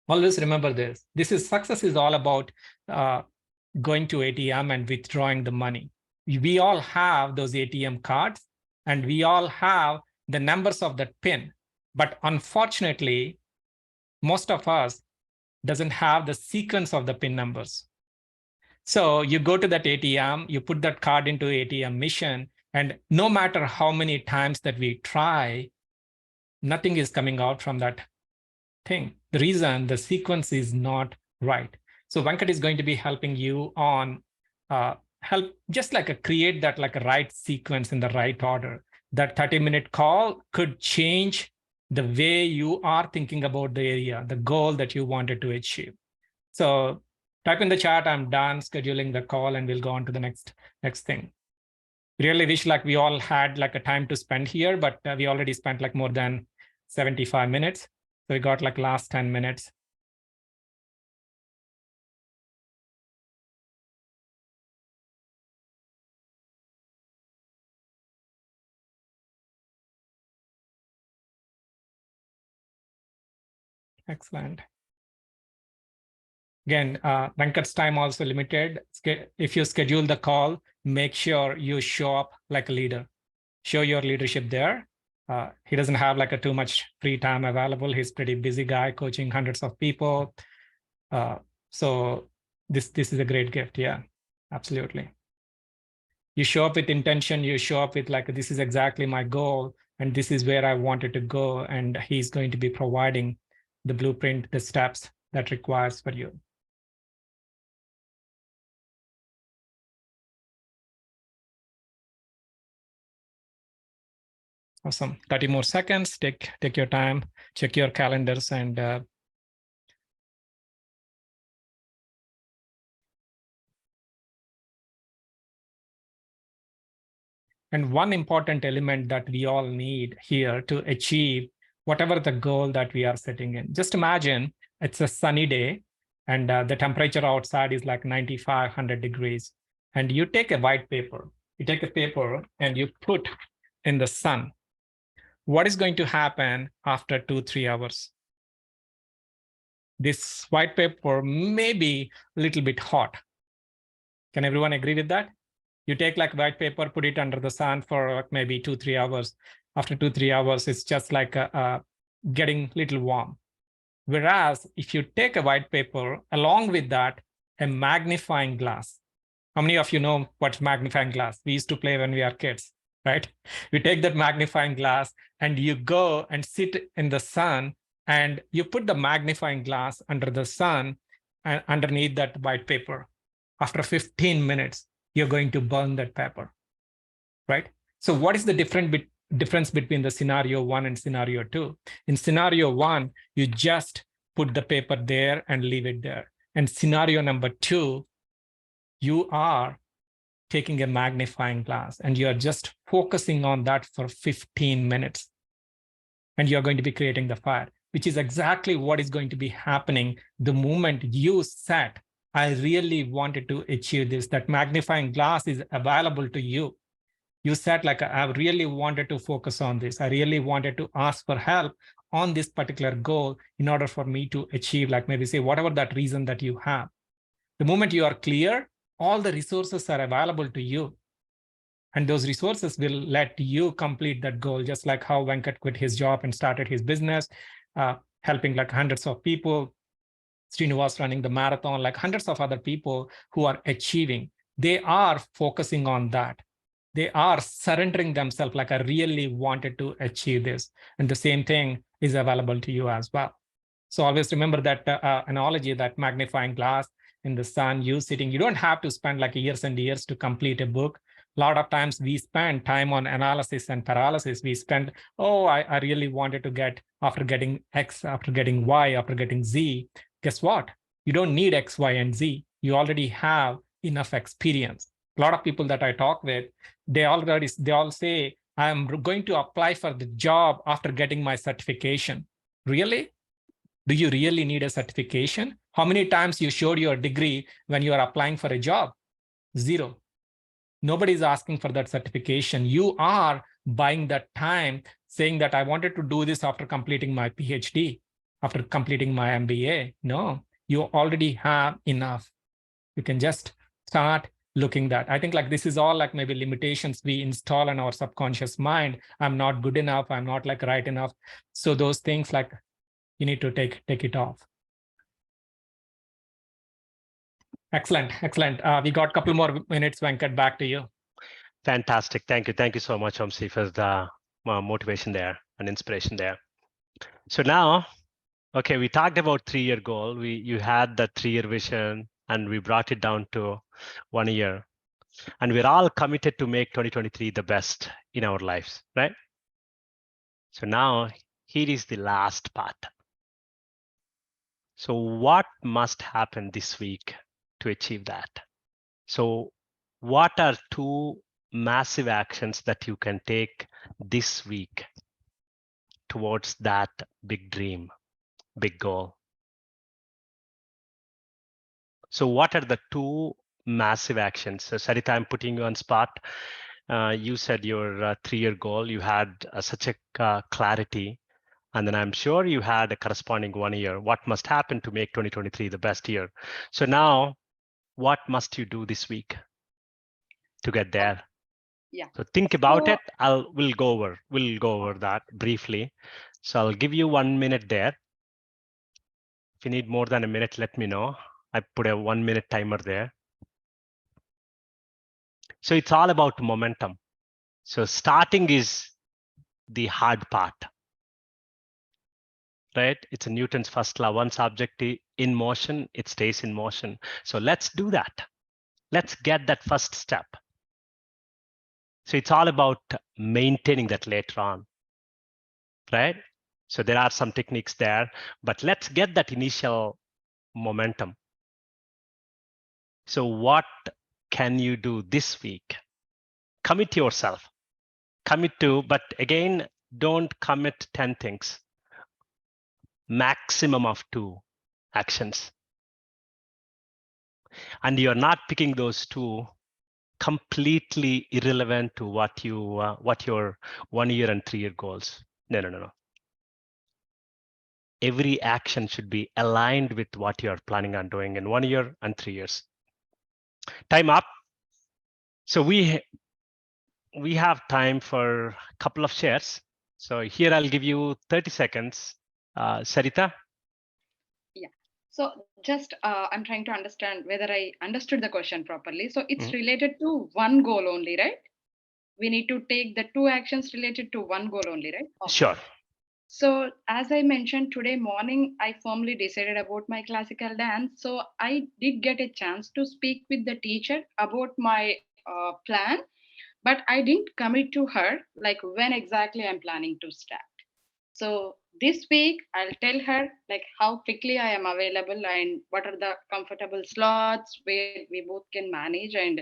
Always remember this. Success is all about going to ATM and withdrawing the money. We all have those ATM cards and we all have the numbers of that PIN. But unfortunately, most of us doesn't have the sequence of the PIN numbers. So you go to that ATM, you put that card into ATM machine, and no matter how many times that we try, nothing is coming out from that thing. The reason the sequence is not right. So Venkat is going to be helping you on just like create that like a right sequence in the right order. That 30-minute call could change the way you are thinking about the area, the goal that you wanted to achieve. So type in the chat, I'm done scheduling the call, and we'll go on to the next thing. Really wish like we all had like a time to spend here, but we already spent like more than 75 minutes. So we got like last 10 minutes. Excellent. Again, Venkat's time also limited. If you schedule the call, make sure you show up like a leader. Show your leadership there. He doesn't have like too much free time available. He's a pretty busy guy coaching hundreds of people. So this is a great gift. Yeah, absolutely. You show up with intention. You show up with like, this is exactly my goal, and this is where I wanted to go. And he's going to be providing the blueprint, the steps that requires for you. Awesome. 30 more seconds. Take your time, check your calendars, and And one important element that we all need here to achieve whatever the goal that we are setting in. Just imagine it's a sunny day and the temperature outside is like 95, 100 degrees. And you take a white paper, you take a paper and you put in the sun. What is going to happen after 2-3 hours? This white paper may be a little bit hot. Can everyone agree with that? You take like white paper, put it under the sun for like maybe 2-3 hours. After 2-3 hours, it's just like getting a little warm. Whereas if you take a white paper, along with that, a magnifying glass. How many of you know what's magnifying glass? We used to play when we are kids, right? You take that magnifying glass and you go and sit in the sun and you put the magnifying glass under the sun and underneath that white paper. After 15 minutes, you're going to burn that paper, right? So what is the difference between the scenario 1 and scenario 2? In scenario 1, you just put the paper there and leave it there. And scenario number 2, you are taking a magnifying glass and you're just focusing on that for 15 minutes. And you're going to be creating the fire, which is exactly what is going to be happening the moment you set, I really wanted to achieve this. That magnifying glass is available to you. You said like, I really wanted to focus on this. I really wanted to ask for help on this particular goal in order for me to achieve, like maybe say, whatever that reason that you have. The moment you are clear, all the resources are available to you. And those resources will let you complete that goal, just like how Venkat quit his job and started his business, helping like hundreds of people. Srinivas running the marathon, like hundreds of other people who are achieving. They are focusing on that. They are surrendering themselves like I really wanted to achieve this. And the same thing is available to you as well. So always remember that analogy, that magnifying glass in the sun, you sitting, you don't have to spend like years and years to complete a book. A lot of times we spend time on analysis and paralysis. We spend, I really wanted to get, after getting X, after getting Y, after getting Z. Guess what? You don't need X, Y, and Z. You already have enough experience. A lot of people that I talk with, they all say, I'm going to apply for the job after getting my certification. Really? Do you really need a certification? How many times you showed your degree when you are applying for a job? 0. Nobody's asking for that certification. You are buying that time saying that I wanted to do this after completing my PhD. After completing my MBA. No, you already have enough. You can just start looking that. I think like this is all like maybe limitations we install in our subconscious mind. I'm not good enough. I'm not like right enough. So those things like you need to take it off. Excellent. We got a couple more minutes, Venkat, back to you. Fantastic. Thank you. Thank you so much, Vamsi, for the motivation there and inspiration there. So now, okay, we talked about 3-year goal. You had that 3-year vision and we brought it down to 1 year. And we're all committed to make 2023 the best in our lives, right? So now here is the last part. So what must happen this week to achieve that? So what are 2 massive actions that you can take this week towards that big dream? Big goal. So what are the 2 massive actions? So Sarita, I'm putting you on spot. You said your 3-year goal, you had such a clarity, and then I'm sure you had a corresponding 1 year. What must happen to make 2023 the best year? So now, what must you do this week to get there? Yeah. So think about it. We'll go over that briefly. So I'll give you 1 minute there. If you need more than a minute, let me know. I put a 1-minute timer there. So it's all about momentum. So starting is the hard part, right? It's a Newton's first law. Once object in motion, it stays in motion. So let's do that. Let's get that first step. So it's all about maintaining that later on, right? So there are some techniques there, but let's get that initial momentum. So what can you do this week? Commit yourself. commit to, but again, don't commit 10 things. Maximum of 2 actions. And you're not picking those 2 completely irrelevant to what your 1 year and 3 year goals. No. Every action should be aligned with what you're planning on doing in 1 year and 3 years. Time up. So we have time for a couple of shares. So here I'll give you 30 seconds. Sarita? Yeah. So just I'm trying to understand whether I understood the question properly. So it's related to one goal only, right? We need to take the 2 actions related to one goal only, right? Okay. Sure. So as I mentioned today morning, I firmly decided about my classical dance. So I did get a chance to speak with the teacher about my plan, but I didn't commit to her like when exactly I'm planning to start. So this week I'll tell her like how quickly I am available and what are the comfortable slots where we both can manage, and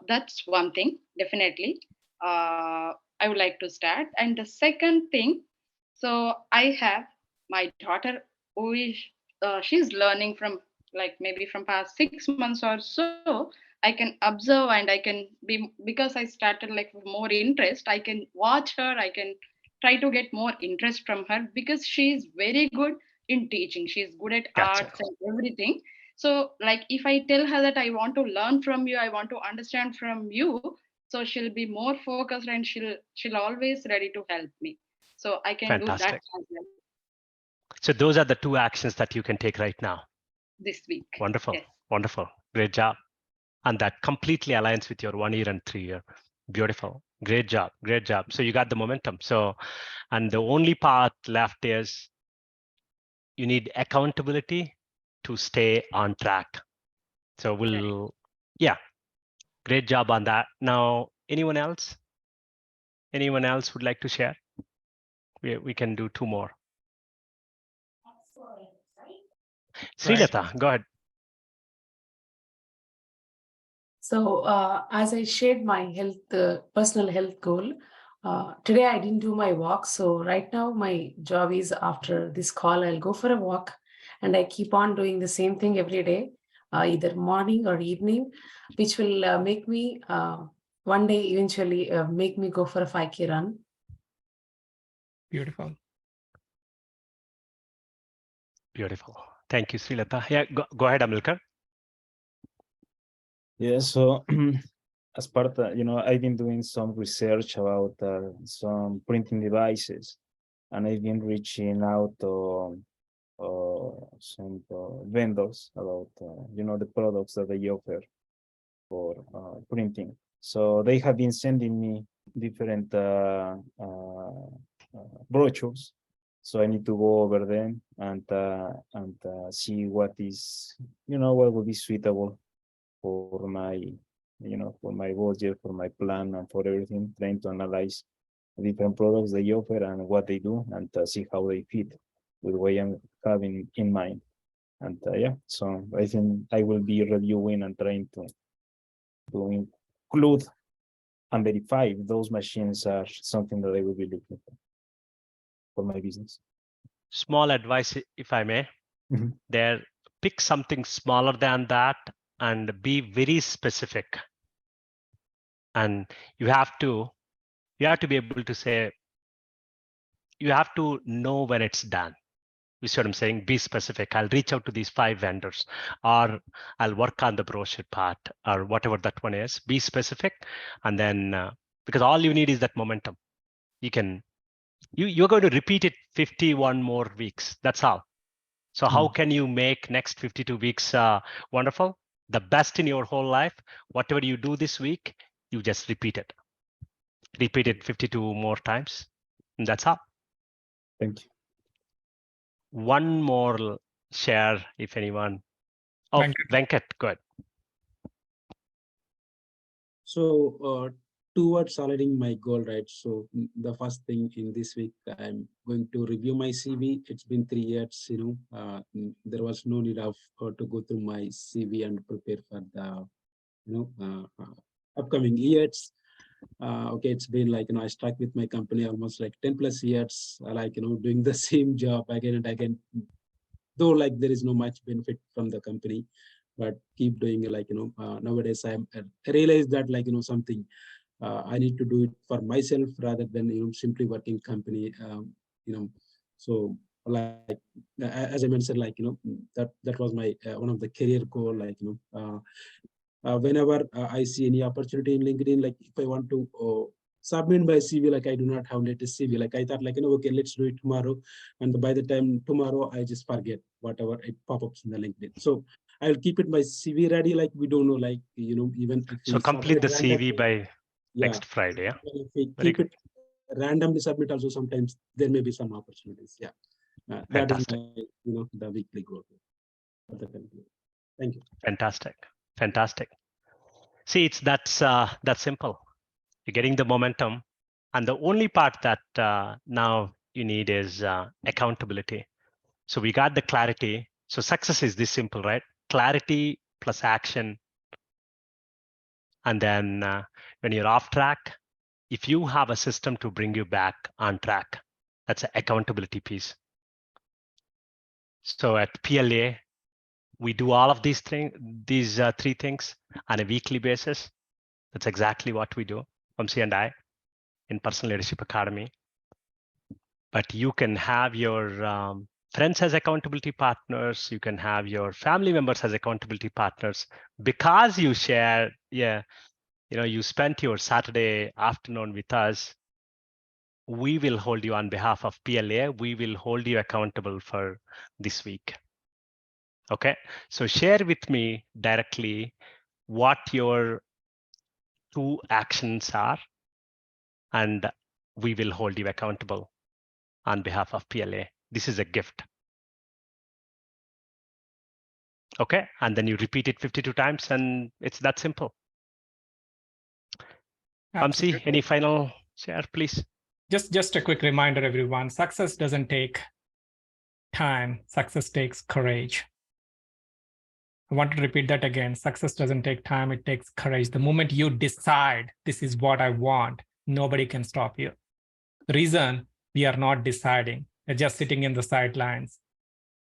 that's one thing definitely I would like to start. And the second thing, so I have my daughter who is she's learning from like maybe from past 6 months or so. I can observe and I can be, because I started like with more interest, I can watch her, I can try to get more interest from her because she's very good in teaching. She's good at Gotcha. arts and everything. So like if I tell her that I want to learn from you, I want to understand from you, so she'll be more focused and she'll always ready to help me. So I can do that Fantastic. as well So those are the 2 actions that you can take right now. this week. Wonderful. Yes. Wonderful. Great job. And that completely aligns with your 1 year and 3 year. Beautiful. Great job. Great job. So you got the momentum. So, and the only part left is you need accountability to stay on track. So yeah, great job on that. Now, anyone else? Anyone else would like to share? We can do 2 more. Srilata, go ahead. So as I shared my personal health goal, today I didn't do my walk. So right now my job is after this call, I'll go for a walk and I keep on doing the same thing every day, either morning or evening, which will make me one day eventually make me go for a 5K run. Beautiful. Beautiful. Thank you, Srilata. Yeah, go ahead, Amilkar. Yeah, so as part of, I've been doing some research about some printing devices, and I've been reaching out to some vendors about, the products that they offer for printing. So they have been sending me different brochures. So I need to go over them and see what is, what will be suitable for my, for my budget, for my plan, and for everything. Trying to analyze the different products they offer and what they do, and see how they fit with what I'm having in mind. And yeah, so I think I will be reviewing and trying to include and verify if those machines are something that I will be looking for my business. Small advice, if I may. There, pick something smaller than that and be very specific. And you have to be able to say, you have to know when it's done. You see what I'm saying? Be specific. I'll reach out to these 5 vendors, or I'll work on the brochure part, or whatever that one is. Be specific, and then because all you need is that momentum. You're going to repeat it 51 more weeks. That's all. So how can you make next 52 weeks wonderful? The best in your whole life. Whatever you do this week, you just repeat it. Repeat it 52 more times, and that's all. Thank you. One more share, if anyone. Oh, Venkat, go ahead. So towards solidifying my goal, right? So the first thing in this week, I'm going to review my CV. It's been 3 years, there was no need of to go through my CV and prepare for the, upcoming years. okay, it's been like, I stuck with my company almost like 10 plus years, like, doing the same job again and again, though like there is no much benefit from the company, but keep doing it. Like, nowadays I realize that like, something I need to do it for myself rather than, simply working company, so like, as I mentioned, like, that was my, one of the career goal, like, whenever I see any opportunity in LinkedIn, like if I want to submit my CV, like I do not have latest CV. Like I thought, like, okay, let's do it tomorrow. And by the time tomorrow, I just forget whatever it pop-ups in the LinkedIn. So I'll keep it my CV ready. Like we don't know, like, even if So we complete the submit CV by yeah, next Friday. Yeah. if we Very keep good. it randomly submit also, sometimes there may be some opportunities. Yeah. That is Fantastic. my, the weekly goal for the company. Thank you. Fantastic. Fantastic. See, it's that's that simple. You're getting the momentum, and the only part that now you need is accountability. So we got the clarity. So success is this simple, right? Clarity plus action. And then when you're off track, if you have a system to bring you back on track, that's an accountability piece. So at PLA, we do all of these things, these three things on a weekly basis. That's exactly what we do, Vamsi and I, in Personal Leadership Academy. But you can have your friends as accountability partners. You can have your family members as accountability partners because you share, you spent your Saturday afternoon with us. We will hold you on behalf of PLA. We will hold you accountable for this week. Okay, so share with me directly what your 2 actions are, and we will hold you accountable on behalf of PLA. This is a gift. Okay, and then you repeat it 52 times, and it's that simple. Vamsi, any final share, please? Just a quick reminder, everyone. Success doesn't take time. Success takes courage. I want to repeat that again. Success doesn't take time. It takes courage. The moment you decide this is what I want, nobody can stop you. The reason we are not deciding, we're just sitting in the sidelines.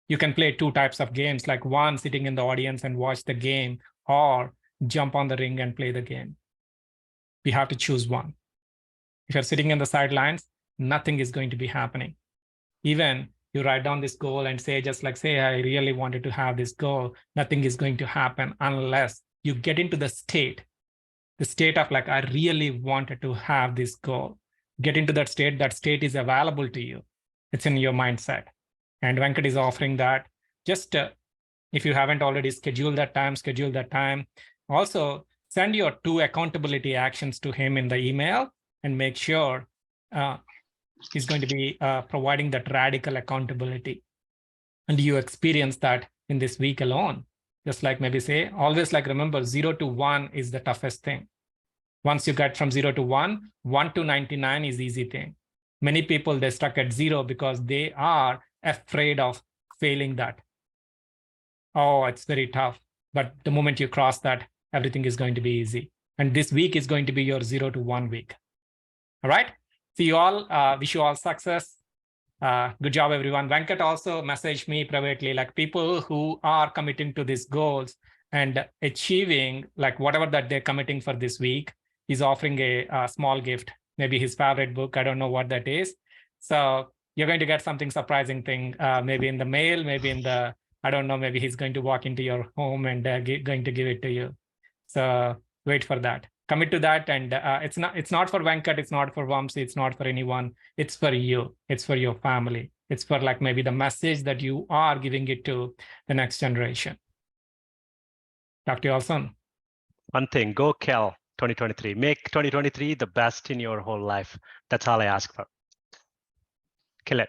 You can play 2 types of games, like one, sitting in the audience and watch the game, or jump on the ring and play the game. We have to choose one. If you're sitting in the sidelines, nothing is going to be happening. Even you write down this goal and say, I really wanted to have this goal, nothing is going to happen unless you get into the state of like, I really wanted to have this goal. Get into that state is available to you. It's in your mindset. And Venkat is offering that. Just if you haven't already scheduled that time. Also, send your 2 accountability actions to him in the email and make sure he's going to be providing that radical accountability. And you experience that in this week alone. Just like maybe say, always like remember 0 to 1 is the toughest thing. Once you get from 0 to 1, 1 to 99 is easy thing. Many people, they're stuck at 0 because they are afraid of failing that. Oh, it's very tough. But the moment you cross that, everything is going to be easy. And this week is going to be your 0 to 1 week. All right. See you all. Wish you all success. Good job, everyone. Venkat also messaged me privately, like people who are committing to these goals and achieving like whatever that they're committing for this week. He's offering a small gift, maybe his favorite book. I don't know what that is. So you're going to get something surprising thing, maybe in the mail, maybe in the, I don't know, maybe he's going to walk into your home and going to give it to you. So wait for that. Commit to that. And it's not for Venkat, it's not for Vamsi, it's not for anyone. It's for you. It's for your family. It's for like maybe the message that you are giving it to the next generation. Talk to you all soon. One thing, go Kel 2023. Make 2023 the best in your whole life. That's all I ask for. Kill it.